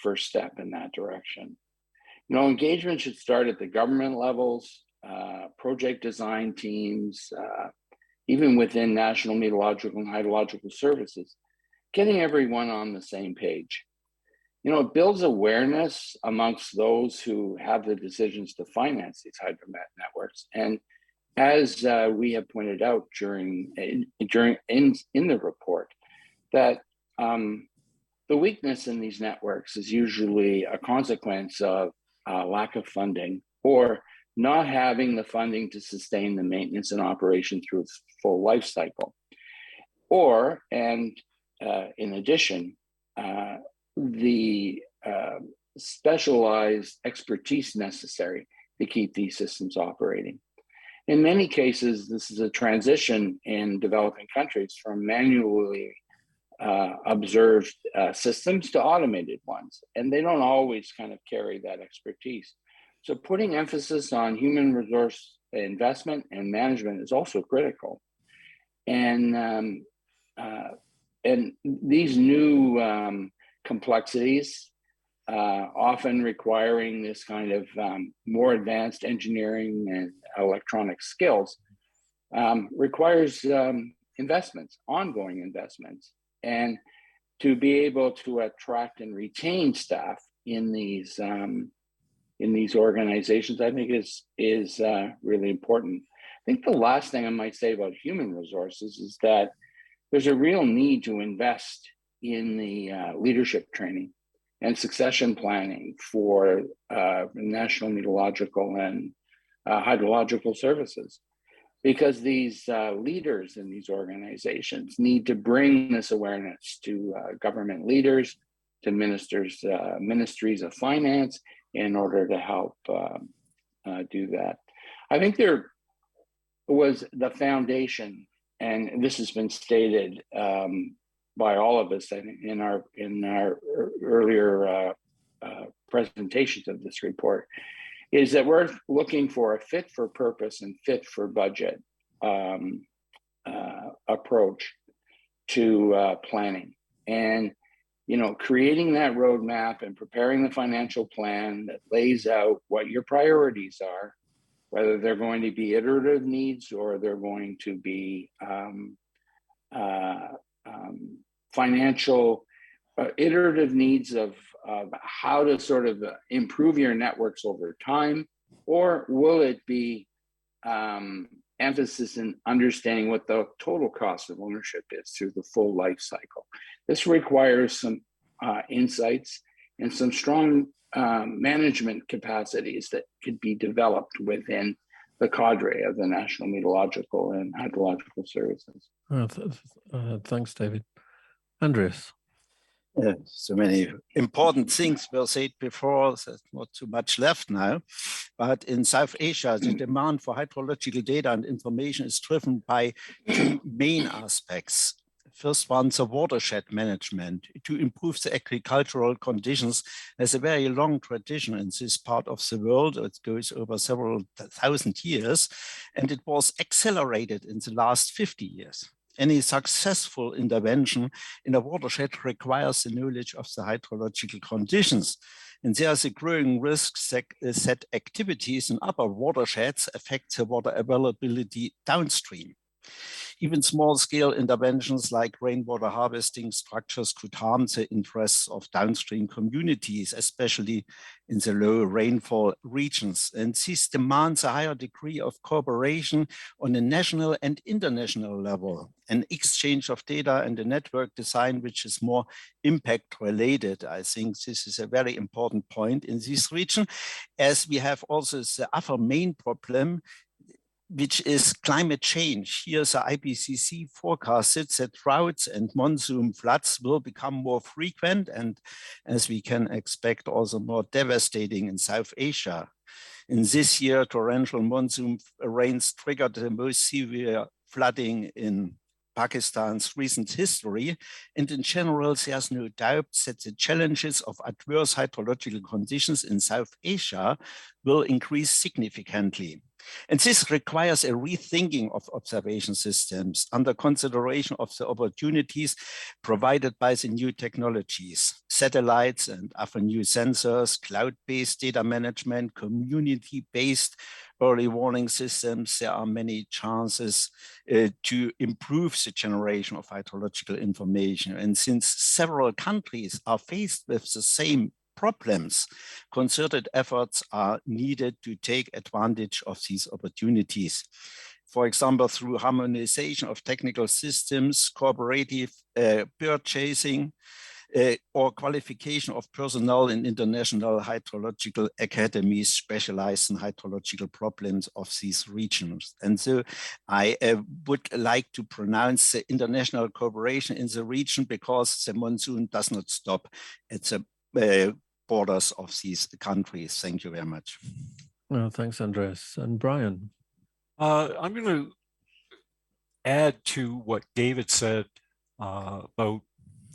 first step in that direction. You know, engagement should start at the government levels, project design teams, even within national meteorological and hydrological services, getting everyone on the same page. You know, it builds awareness amongst those who have the decisions to finance these hydromet networks. And as we have pointed out in the report, that the weakness in these networks is usually a consequence of lack of funding or not having the funding to sustain the maintenance and operation through its full life cycle. Or, and in addition, the specialized expertise necessary to keep these systems operating. In many cases, this is a transition in developing countries from manually observed systems to automated ones, and they don't always kind of carry that expertise. So putting emphasis on human resource investment and management is also critical. And these new complexities, often requiring this kind of more advanced engineering and electronic skills, requires investments, ongoing investments. And to be able to attract and retain staff in these organizations, I think is really important. I think the last thing I might say about human resources is that there's a real need to invest in the leadership training and succession planning for national meteorological and hydrological services, because these leaders in these organizations need to bring this awareness to government leaders, to ministries of finance, in order to help do that. I think there was the foundation, and this has been stated by all of us in our earlier presentations of this report, is that we're looking for a fit for purpose and fit for budget approach to planning. And creating that roadmap and preparing the financial plan that lays out what your priorities are, whether they're going to be iterative needs or they're going to be financial iterative needs of how to sort of improve your networks over time, or will it be emphasis in understanding what the total cost of ownership is through the full life cycle? This requires some insights and some strong management capacities that could be developed within the cadre of the National Meteorological and Hydrological Services. Thanks, David. Andreas. So many important things were said before, there's not too much left now. But in South Asia, the demand for hydrological data and information is driven by two main aspects. First one, the watershed management. To improve the agricultural conditions, there's a very long tradition in this part of the world. It goes over several thousand years, and it was accelerated in the last 50 years. Any successful intervention in a watershed requires the knowledge of the hydrological conditions. And there's a growing risk that activities in upper watersheds affect the water availability downstream. Even small-scale interventions like rainwater harvesting structures could harm the interests of downstream communities, especially in the low rainfall regions. And this demands a higher degree of cooperation on a national and international level, an exchange of data and a network design which is more impact-related. I think this is a very important point in this region, as we have also the other main problem, which is climate change. Here, the IPCC forecasted that droughts and monsoon floods will become more frequent and, as we can expect, also more devastating in South Asia. In this year, torrential monsoon rains triggered the most severe flooding in Pakistan's recent history. And in general, there's no doubt that the challenges of adverse hydrological conditions in South Asia will increase significantly. And this requires a rethinking of observation systems under consideration of the opportunities provided by the new technologies, satellites and other new sensors, cloud-based data management, community-based early warning systems. There are many chances to improve the generation of hydrological information. And since several countries are faced with the same problems, concerted efforts are needed to take advantage of these opportunities. For example, through harmonization of technical systems, cooperative purchasing, or qualification of personnel in international hydrological academies specialized in hydrological problems of these regions. And so I would like to pronounce the international cooperation in the region, because the monsoon does not stop at the borders of these countries. Thank you very much. Well, thanks, Andreas. And Brian? I'm going to add to what David said about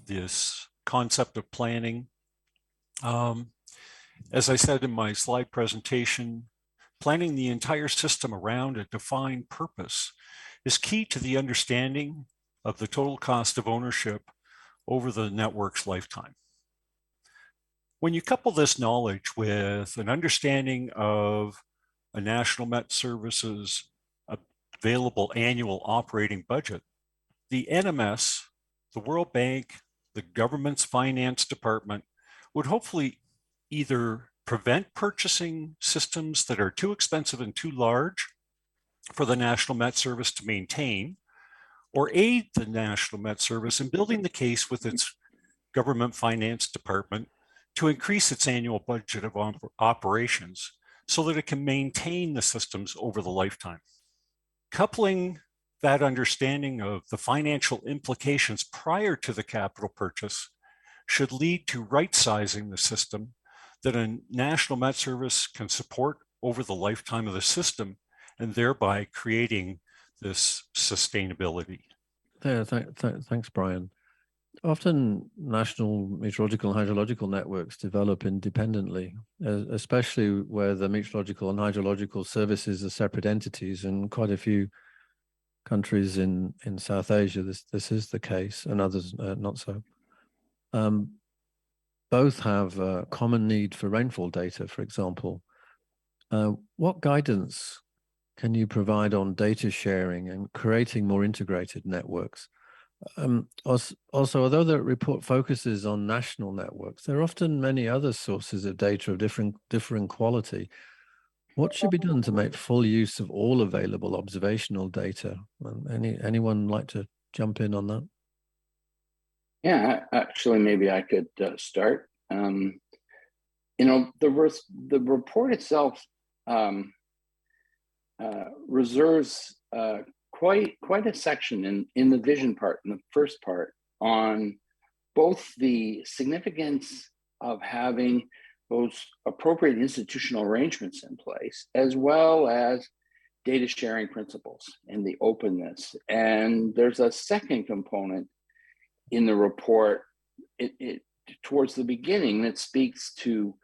this concept of planning. As I said in my slide presentation, planning the entire system around a defined purpose is key to the understanding of the total cost of ownership over the network's lifetime. When you couple this knowledge with an understanding of a National Met Service's available annual operating budget, the NMS, the World Bank, the government's finance department would hopefully either prevent purchasing systems that are too expensive and too large for the National Met Service to maintain, or aid the National Met Service in building the case with its government finance department to increase its annual budget of operations so that it can maintain the systems over the lifetime. Coupling that understanding of the financial implications prior to the capital purchase should lead to right-sizing the system that a National Met Service can support over the lifetime of the system, and thereby creating this sustainability. Yeah, thanks, Brian. Often national meteorological and hydrological networks develop independently, especially where the meteorological and hydrological services are separate entities. In quite a few countries in South Asia, this is the case, and others not so. Both have a common need for rainfall data, for example. What guidance can you provide on data sharing and creating more integrated networks? Also, although the report focuses on national networks, there are often many other sources of data of differing quality. What should be done to make full use of all available observational data? Anyone like to jump in on that? Yeah, actually, maybe I could start. You know, the report itself reserves quite a section in the vision part, in the first part, on both the significance of having those appropriate institutional arrangements in place, as well as data sharing principles and the openness. And there's a second component in the report, towards the beginning, that speaks to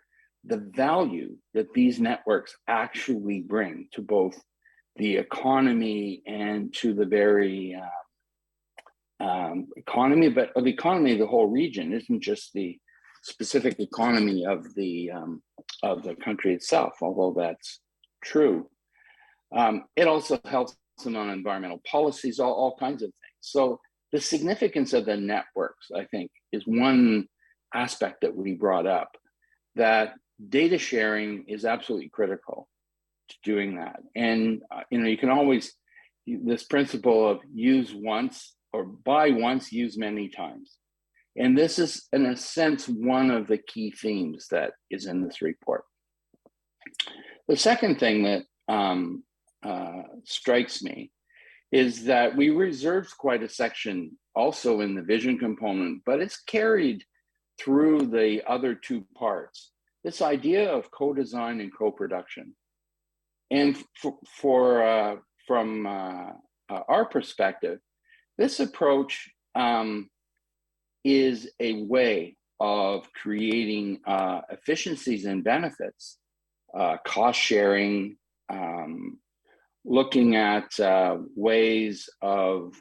the value that these networks actually bring to both the economy and to the very economy, but the economy of the whole region. It isn't just the specific economy of the country itself, although that's true. It also helps them on environmental policies, all kinds of things. So the significance of the networks, I think, is one aspect that we brought up, that data sharing is absolutely critical to doing that. And you know, you can always, this principle of use once or buy once, use many times. And this is, in a sense, one of the key themes that is in this report. The second thing that strikes me is that we reserved quite a section also in the vision component, but it's carried through the other two parts. This idea of co-design and co-production. And from our perspective, this approach is a way of creating efficiencies and benefits, cost sharing, looking at ways of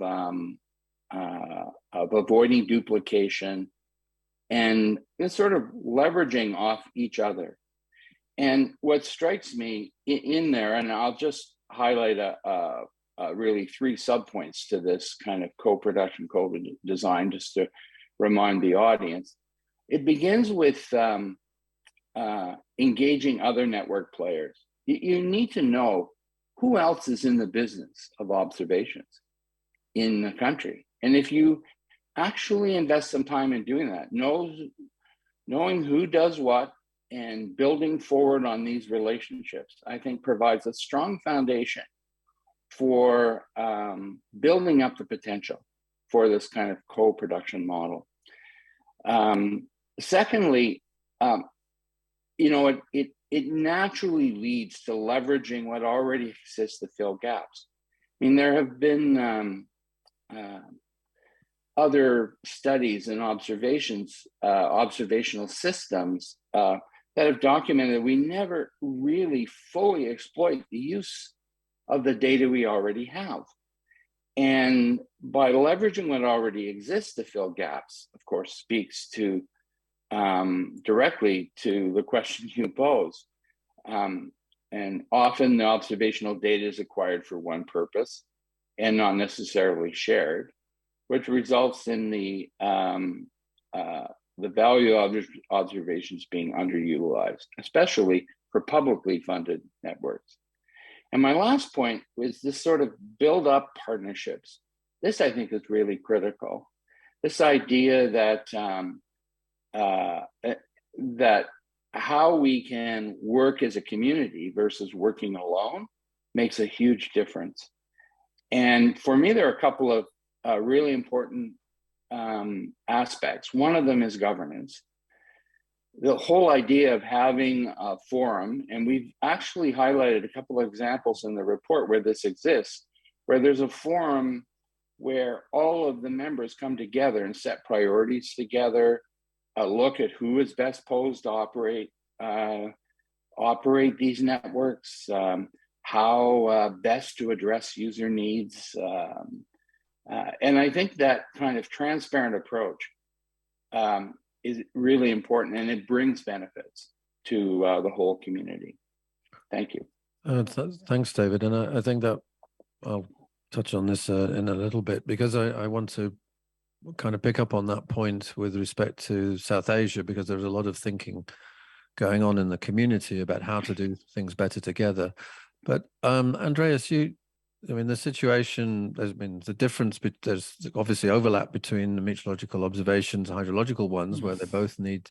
avoiding duplication, and sort of leveraging off each other. And what strikes me in there, and I'll just highlight really three subpoints to this kind of co-production, co-design, just to remind the audience. It begins with engaging other network players. You need to know who else is in the business of observations in the country. And if you actually invest some time in doing that, knowing who does what and building forward on these relationships, I think provides a strong foundation for building up the potential for this kind of co-production model. Secondly, you know, it naturally leads to leveraging what already exists to fill gaps. I mean, there have been other studies and observations, observational systems that have documented that we never really fully exploit the use of the data we already have. And by leveraging what already exists to fill gaps, of course, speaks to directly to the question you pose. And often the observational data is acquired for one purpose and not necessarily shared, which results in the value of observations being underutilized, especially for publicly funded networks. And my last point was this sort of build up partnerships. This, I think, is really critical. This idea that that how we can work as a community versus working alone makes a huge difference. And for me, there are a couple of really important aspects. One of them is governance. The whole idea of having a forum, and we've actually highlighted a couple of examples in the report where this exists, where there's a forum where all of the members come together and set priorities together, look at who is best posed to operate these networks, how best to address user needs. And I think that kind of transparent approach is really important, and it brings benefits to the whole community. Thank you. Thanks, David. And I think that I'll touch on this in a little bit, because I want to kind of pick up on that point with respect to South Asia, because there's a lot of thinking going on in the community about how to do things better together. But Andreas, the situation, the difference, there's obviously overlap between the meteorological observations and hydrological ones, where they both need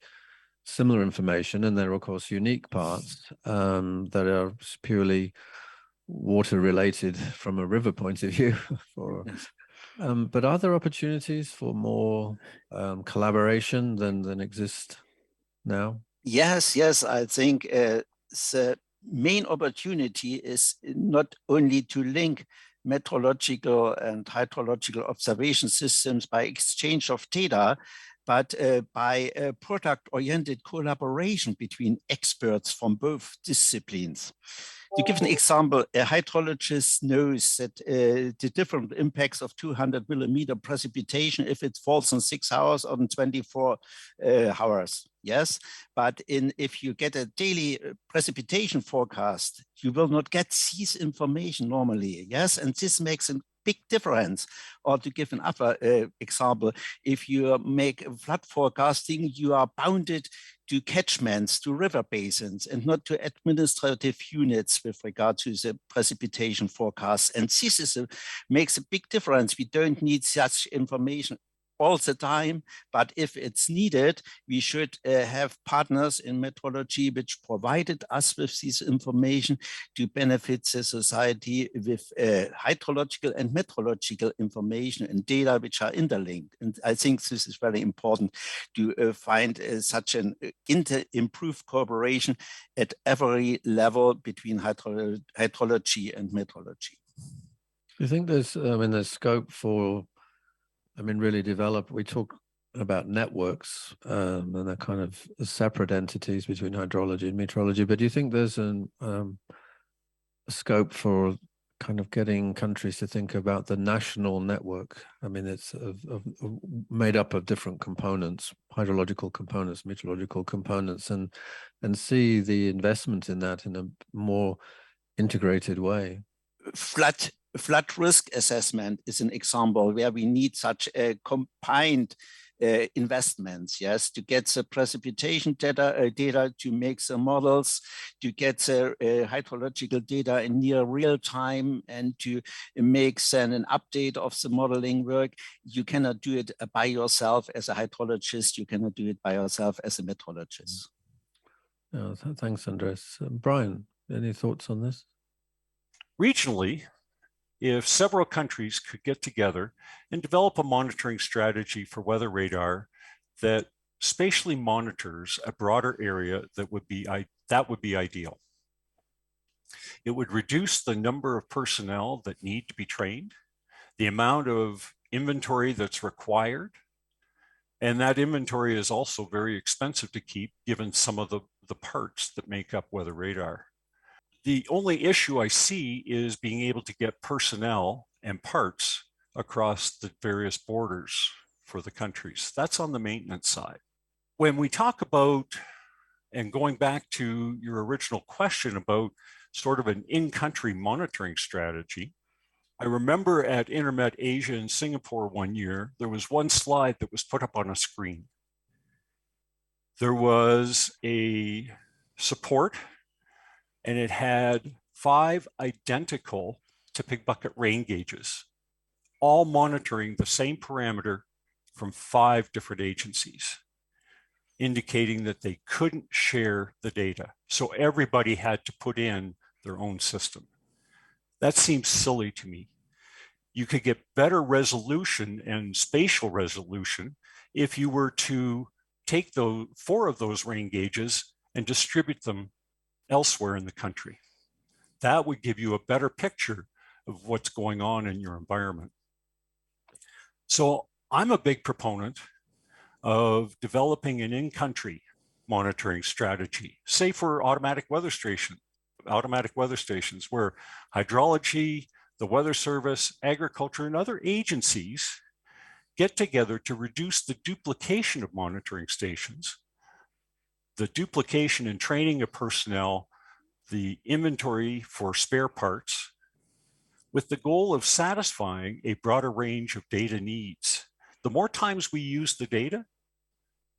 similar information, and there are, of course, unique parts that are purely water related from a river point of view. But are there opportunities for more collaboration than exist now? Yes, I think the main opportunity is not only to link meteorological and hydrological observation systems by exchange of data, but by product-oriented collaboration between experts from both disciplines. To give an example, a hydrologist knows that the different impacts of 200 millimeter precipitation, if it falls in 6 hours or in 24 hours, yes? But if you get a daily precipitation forecast, you will not get this information normally, yes? And this makes a big difference. Or to give another example, if you make flood forecasting, you are bounded to catchments, to river basins, and not to administrative units with regard to the precipitation forecast. And this makes a big difference. We don't need such information all the time, but if it's needed, we should have partners in meteorology which provided us with this information to benefit the society with hydrological and meteorological information and data which are interlinked. And I think this is very important to find such an improved cooperation at every level between hydrology and meteorology. Do you think there's scope for really develop? We talk about networks and they're kind of separate entities between hydrology and meteorology, but do you think there's a scope for kind of getting countries to think about the national network? It's made up of different components, hydrological components, meteorological components, and see the investment in that in a more integrated way. Flood risk assessment is an example where we need such a combined investments, yes, to get the precipitation data to make the models, to get the hydrological data in near real time, and to make then an update of the modeling work. You cannot do it by yourself as a hydrologist. You cannot do it by yourself as a meteorologist. Thanks, Andres. Brian, any thoughts on this? Regionally, if several countries could get together and develop a monitoring strategy for weather radar that spatially monitors a broader area, that would be ideal. It would reduce the number of personnel that need to be trained, the amount of inventory that's required, and that inventory is also very expensive to keep, given some of the the parts that make up weather radar. The only issue I see is being able to get personnel and parts across the various borders for the countries. That's on the maintenance side. When we talk about, and going back to your original question about sort of an in-country monitoring strategy, I remember at Intermet Asia in Singapore one year, there was one slide that was put up on a screen. There was a support, and it had 5 identical to pig bucket rain gauges, all monitoring the same parameter from 5 different agencies, indicating that they couldn't share the data. So everybody had to put in their own system. That seems silly to me. You could get better resolution and spatial resolution if you were to take those 4 of those rain gauges and distribute them elsewhere in the country. That would give you a better picture of what's going on in your environment. So I'm a big proponent of developing an in-country monitoring strategy, say for automatic weather stations, where hydrology, the Weather Service, agriculture, and other agencies get together to reduce the duplication of monitoring stations, the duplication and training of personnel, the inventory for spare parts, with the goal of satisfying a broader range of data needs. The more times we use the data,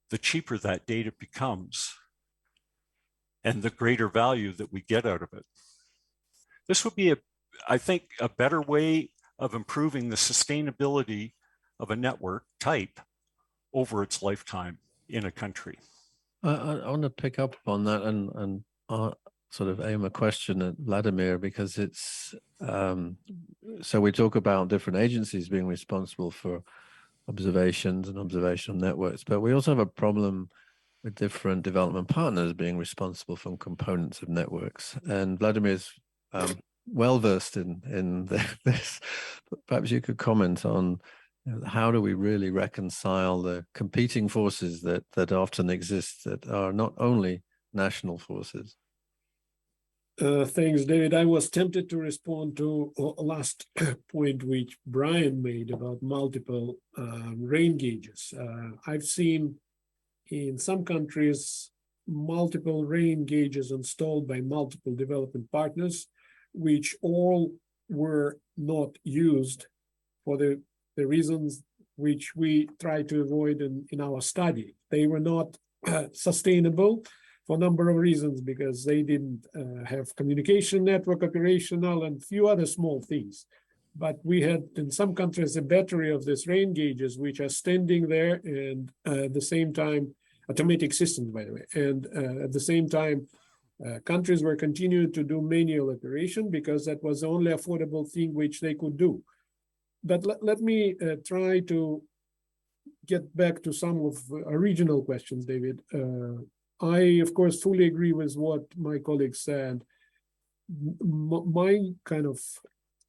the cheaper that data becomes and the greater value that we get out of it. This would be, I think, a better way of improving the sustainability of a network type over its lifetime in a country. I want to pick up on that and sort of aim a question at Vladimir, because it's, so we talk about different agencies being responsible for observations and observational networks, but we also have a problem with different development partners being responsible for components of networks. And Vladimir's well versed in this. Perhaps you could comment on, how do we really reconcile the competing forces that often exist, that are not only national forces? Thanks, David. I was tempted to respond to a last point which Brian made about multiple rain gauges. I've seen in some countries multiple rain gauges installed by multiple development partners, which all were not used for the reasons which we try to avoid in our study. They were not sustainable for a number of reasons, because they didn't have communication network operational and few other small things. But we had in some countries a battery of these rain gauges which are standing there, and at the same time, automatic systems, by the way, and at the same time, countries were continuing to do manual operation because that was the only affordable thing which they could do. But let me try to get back to some of original questions, David. I, of course, fully agree with what my colleague said. My kind of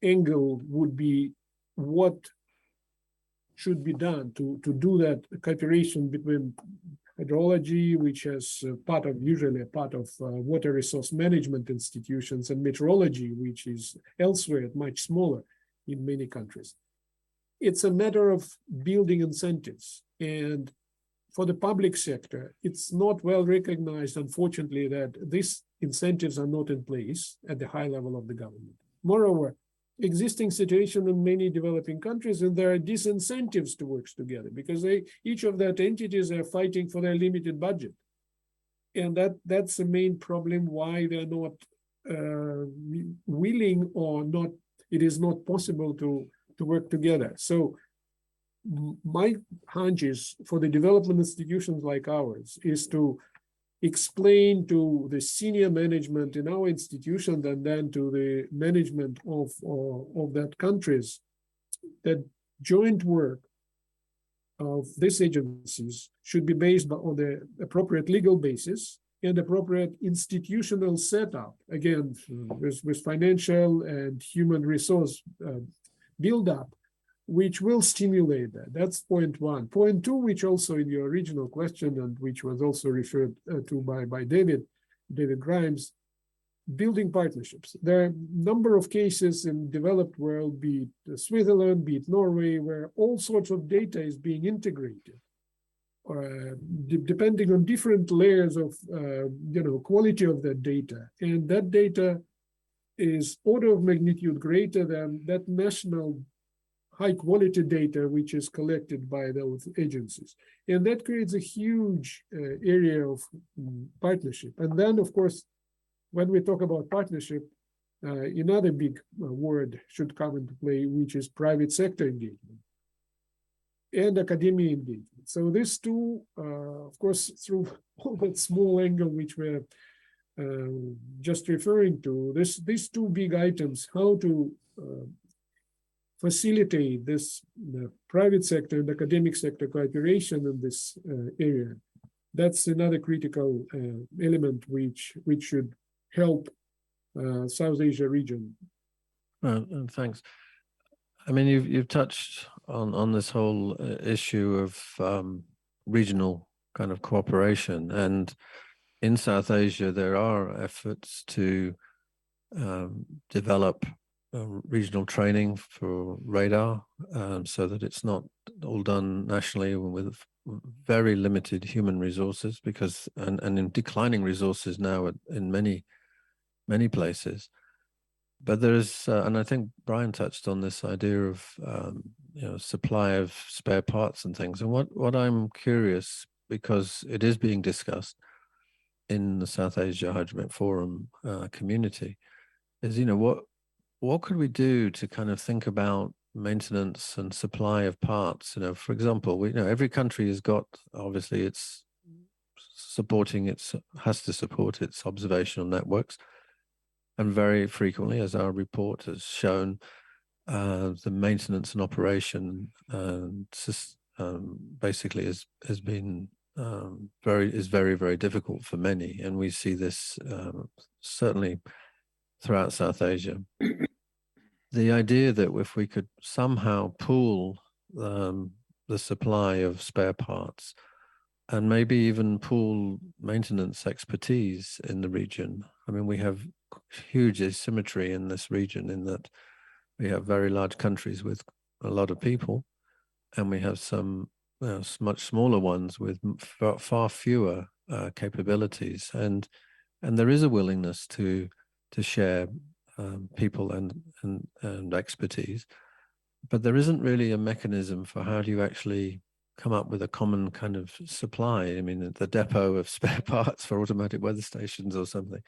angle would be what should be done to do that cooperation between hydrology, which is usually a part of water resource management institutions, and meteorology, which is elsewhere much smaller in many countries. It's a matter of building incentives. And for the public sector, it's not well recognized, unfortunately, that these incentives are not in place at the high level of the government. Moreover, existing situation in many developing countries, and there are disincentives to work together because each of that entities are fighting for their limited budget. And that's the main problem why they're not willing, or not, it is not possible to work together. So my hunch is for the development institutions like ours is to explain to the senior management in our institution and then to the management of that countries that joint work of these agencies should be based on the appropriate legal basis and appropriate institutional setup, again, with financial and human resource build up, which will stimulate that. That's point one. Point two, which also in your original question and which was also referred to by David Grimes, building partnerships. There are a number of cases in developed world, be it Switzerland, be it Norway, where all sorts of data is being integrated, depending on different layers of quality of that data. And that data is order of magnitude greater than that national high quality data which is collected by those agencies. And that creates a huge area of partnership. And then, of course, when we talk about partnership, another big word should come into play, which is private sector engagement and academia engagement. So these two, of course, through all that small angle which we're just referring to, these two big items, how to facilitate this private sector and academic sector cooperation in this area. That's another critical element which should help South Asia region. Thanks. I mean, you've touched on this whole issue of regional kind of cooperation, and in South Asia there are efforts to develop regional training for radar, so that it's not all done nationally with very limited human resources, because and in declining resources now in many places. But there is, and I think Brian touched on this idea of supply of spare parts and things. And what I'm curious, because it is being discussed in the South Asia Hydromet Forum community, is what could we do to kind of think about maintenance and supply of parts? For example, every country has got, obviously it's has to support its observational networks. And very frequently, as our report has shown, the maintenance and operation basically has been very, very difficult for many. And we see this certainly throughout South Asia. The idea that if we could somehow pool the supply of spare parts and maybe even pool maintenance expertise in the region. I mean, we have huge asymmetry in this region in that we have very large countries with a lot of people, and we have some much smaller ones with far fewer capabilities. And there is a willingness to share people and expertise, but there isn't really a mechanism for how do you actually come up with a common kind of supply. I mean, the depot of spare parts for automatic weather stations or something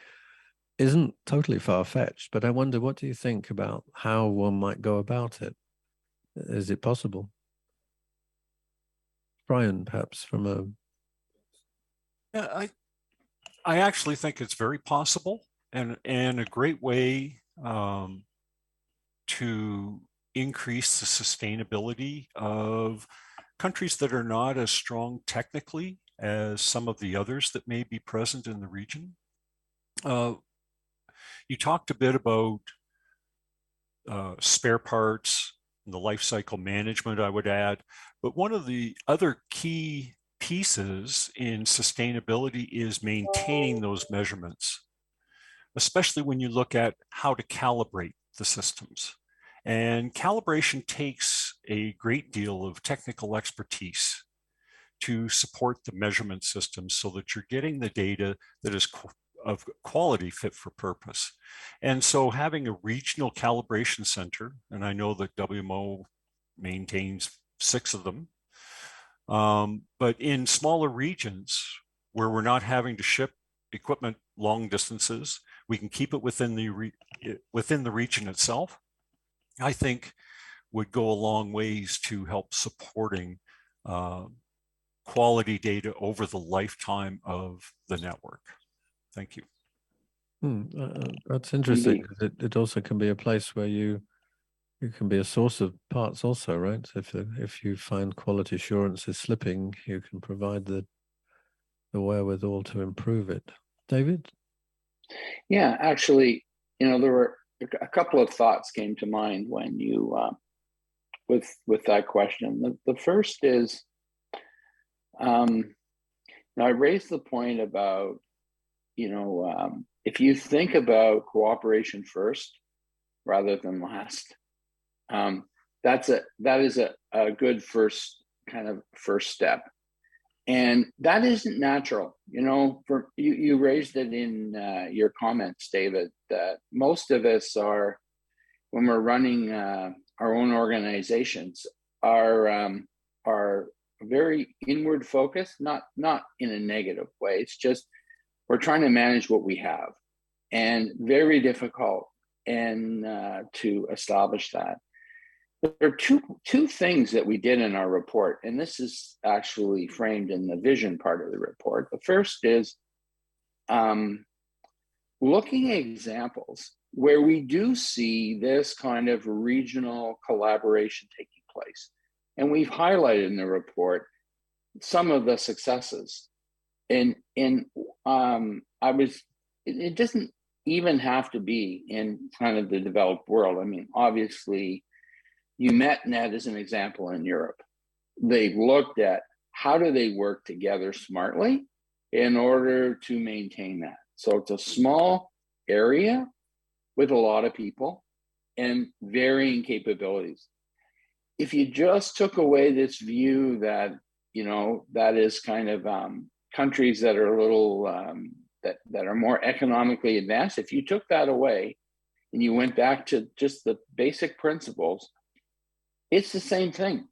isn't totally far-fetched, but I wonder, what do you think about how one might go about it? Is it possible? Brian, perhaps from a... Yeah, I actually think it's very possible, and a great way to increase the sustainability of countries that are not as strong technically as some of the others that may be present in the region. You talked a bit about spare parts and the life cycle management, I would add, but one of the other key pieces in sustainability is maintaining those measurements, especially when you look at how to calibrate the systems. And calibration takes a great deal of technical expertise to support the measurement systems so that you're getting the data that is of quality, fit for purpose. And so having a regional calibration center, and I know that WMO maintains 6 of them, but in smaller regions where we're not having to ship equipment long distances, we can keep it within the region itself, I think would go a long ways to help supporting quality data over the lifetime of the network. Thank you. That's interesting. It also can be a place where you can be a source of parts also, right? If you find quality assurance is slipping, you can provide the wherewithal to improve it. David? Yeah, actually, there were a couple of thoughts came to mind when you with that question. The first is, now I raised the point about, if you think about cooperation first rather than last, that is a good first step. And that isn't natural. For you raised it in your comments, David, that most of us are, when we're running our own organizations, are very inward focused, not in a negative way. It's just we're trying to manage what we have, and very difficult and to establish that. There are two things that we did in our report, and this is actually framed in the vision part of the report. The first is looking at examples where we do see this kind of regional collaboration taking place. And we've highlighted in the report some of the successes. And it doesn't even have to be in kind of the developed world. I mean, obviously, UmetNet is an example in Europe. They've looked at how do they work together smartly in order to maintain that. So it's a small area with a lot of people and varying capabilities. If you just took away this view that, that is kind of countries that are a little, that are more economically advanced, if you took that away and you went back to just the basic principles, it's the same thing.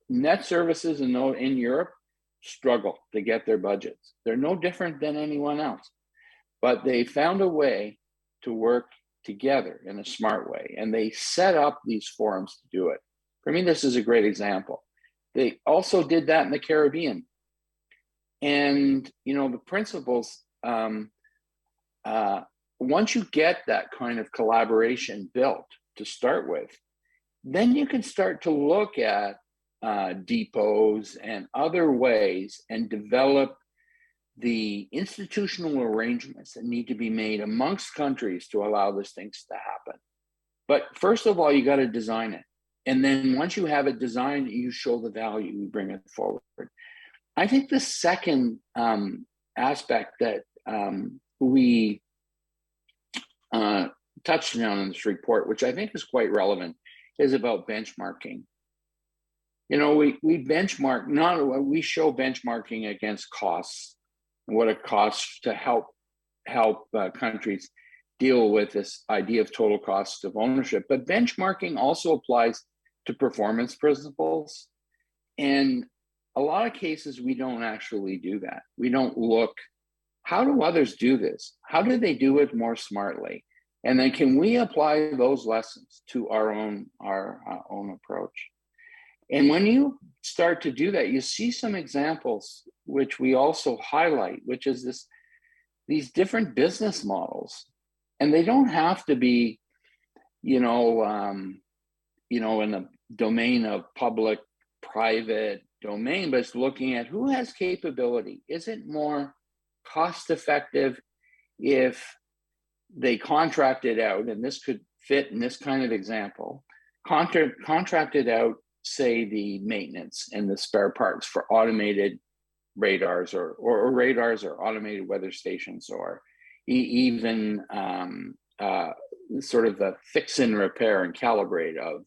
Net services in Europe struggle to get their budgets. They're no different than anyone else, but they found a way to work together in a smart way, and they set up these forums to do it. For me, this is a great example. They also did that in the Caribbean. And, the principles, once you get that kind of collaboration built to start with, then you can start to look at depots and other ways and develop the institutional arrangements that need to be made amongst countries to allow these things to happen. But first of all, you got to design it. And then once you have it designed, you show the value, you bring it forward. I think the second aspect that we touched on in this report, which I think is quite relevant, is about benchmarking. We benchmark, we show benchmarking against costs, and what it costs to help countries deal with this idea of total cost of ownership. But benchmarking also applies to performance principles. And a lot of cases, we don't actually do that. We don't look, how do others do this? How do they do it more smartly? And then can we apply those lessons to our own approach? And when you start to do that, you see some examples, which we also highlight, which is these different business models. And they don't have to be, in the domain of public-private domain, but it's looking at who has capability. Is it more cost-effective if they contracted out, and this could fit in this kind of example, contracted out, say, the maintenance and the spare parts for automated radars or radars or automated weather stations, or even sort of the fix and repair and calibrate of,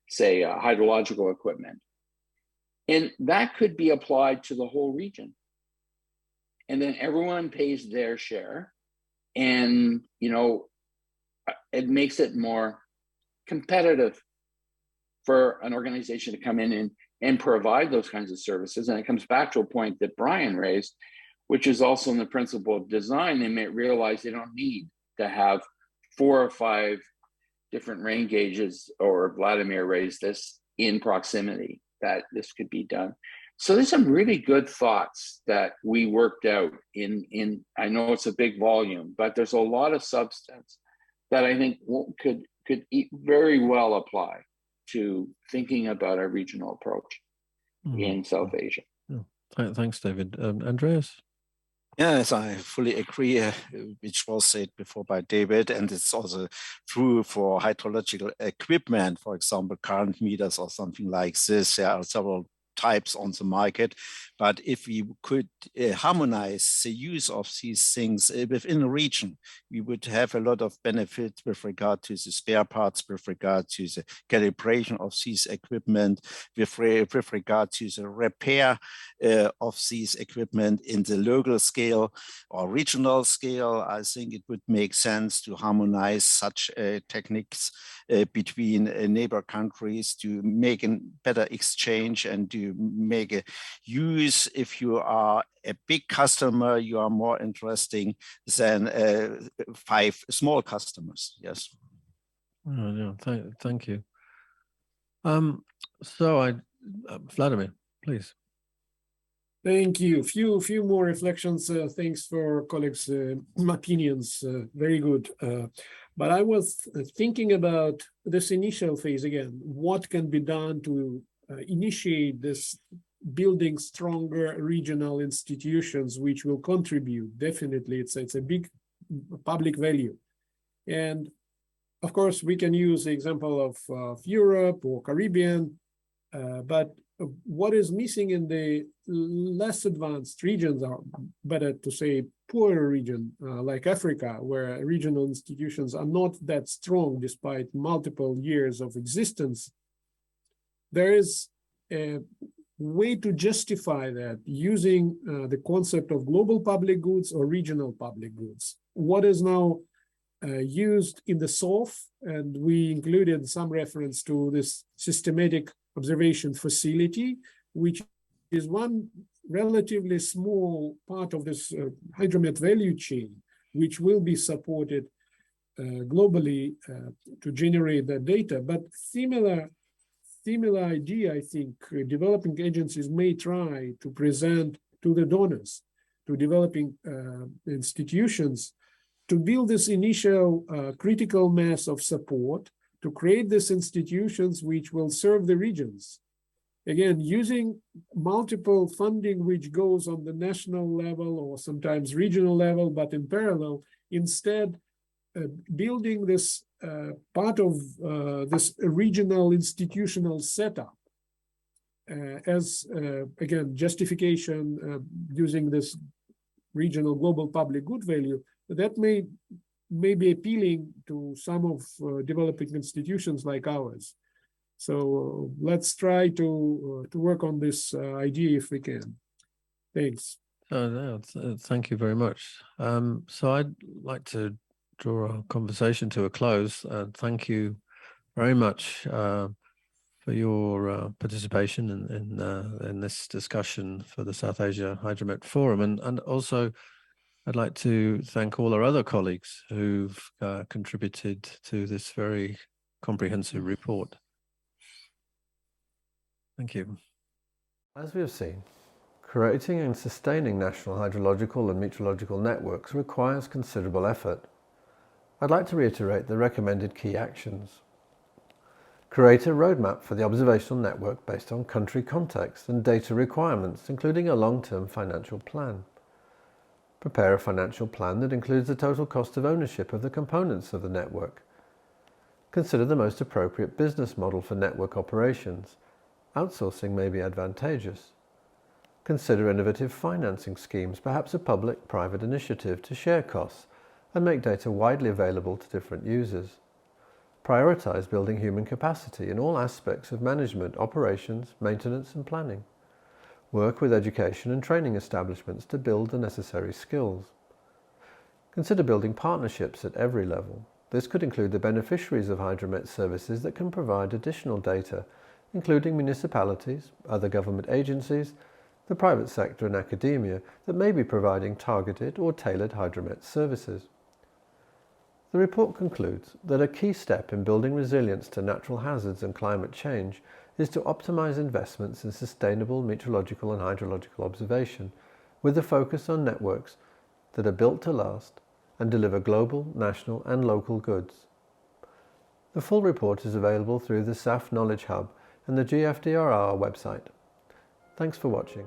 say, hydrological equipment. And that could be applied to the whole region. And then everyone pays their share. And, it makes it more competitive for an organization to come in and provide those kinds of services. And it comes back to a point that Brian raised, which is also in the principle of design. They may realize they don't need to have 4 or 5 different rain gauges, or Vladimir raised this, in proximity, that this could be done. So there's some really good thoughts that we worked out in I know it's a big volume, but there's a lot of substance that I think could very well apply to thinking about our regional approach in South Asia. Yeah. Thanks, David. Andreas? Yes, I fully agree, which was said before by David, and it's also true for hydrological equipment, for example, current meters or something like this. There are several types on the market, but if we could harmonize the use of these things within a region, we would have a lot of benefit with regard to the spare parts, with regard to the calibration of these equipment, with regard to the repair of these equipment in the local scale or regional scale. I think it would make sense to harmonize such techniques between neighbor countries to make a better exchange and to make a use. If you are a big customer, you are more interesting than 5 small customers. Yes. Oh, yeah, thank you. Vladimir, please. Thank you. Few more reflections. Thanks for colleagues' opinions. Very good. But I was thinking about this initial phase again. What can be done to initiate this building stronger regional institutions, which will contribute? Definitely, it's a big public value. And of course, we can use the example of Europe or Caribbean, but what is missing in the less advanced regions, or better to say poorer region, like Africa, where regional institutions are not that strong despite multiple years of existence, there is a way to justify that using the concept of global public goods or regional public goods. What is now used in the SOF, and we included some reference to this systematic observation facility, which is one relatively small part of this hydromet value chain, which will be supported globally to generate that data. But similar idea, I think, developing agencies may try to present to the donors, to developing institutions, to build this initial critical mass of support, to create these institutions which will serve the regions. Again, using multiple funding which goes on the national level or sometimes regional level, but in parallel, instead building this part of this regional institutional setup as, again, justification using this regional global public good value, that may be appealing to some of developing institutions like ours. So let's try to work on this idea if we can. Thanks. Thank you very much. So I'd like to draw our conversation to a close. Thank you very much for your participation in this discussion for the South Asia Hydromet Forum, and also I'd like to thank all our other colleagues who've contributed to this very comprehensive report. Thank you. As we have seen, creating and sustaining national hydrological and meteorological networks requires considerable effort. I'd like to reiterate the recommended key actions. Create a roadmap for the observational network based on country context and data requirements, including a long-term financial plan. Prepare a financial plan that includes the total cost of ownership of the components of the network. Consider the most appropriate business model for network operations. Outsourcing may be advantageous. Consider innovative financing schemes, perhaps a public-private initiative to share costs and make data widely available to different users. Prioritize building human capacity in all aspects of management, operations, maintenance, and planning. Work with education and training establishments to build the necessary skills. Consider building partnerships at every level. This could include the beneficiaries of Hydromet services that can provide additional data, including municipalities, other government agencies, the private sector and academia that may be providing targeted or tailored Hydromet services. The report concludes that a key step in building resilience to natural hazards and climate change is to optimize investments in sustainable meteorological and hydrological observation, with a focus on networks that are built to last and deliver global, national, and local goods. The full report is available through the SAF Knowledge Hub and the GFDRR website. Thanks for watching.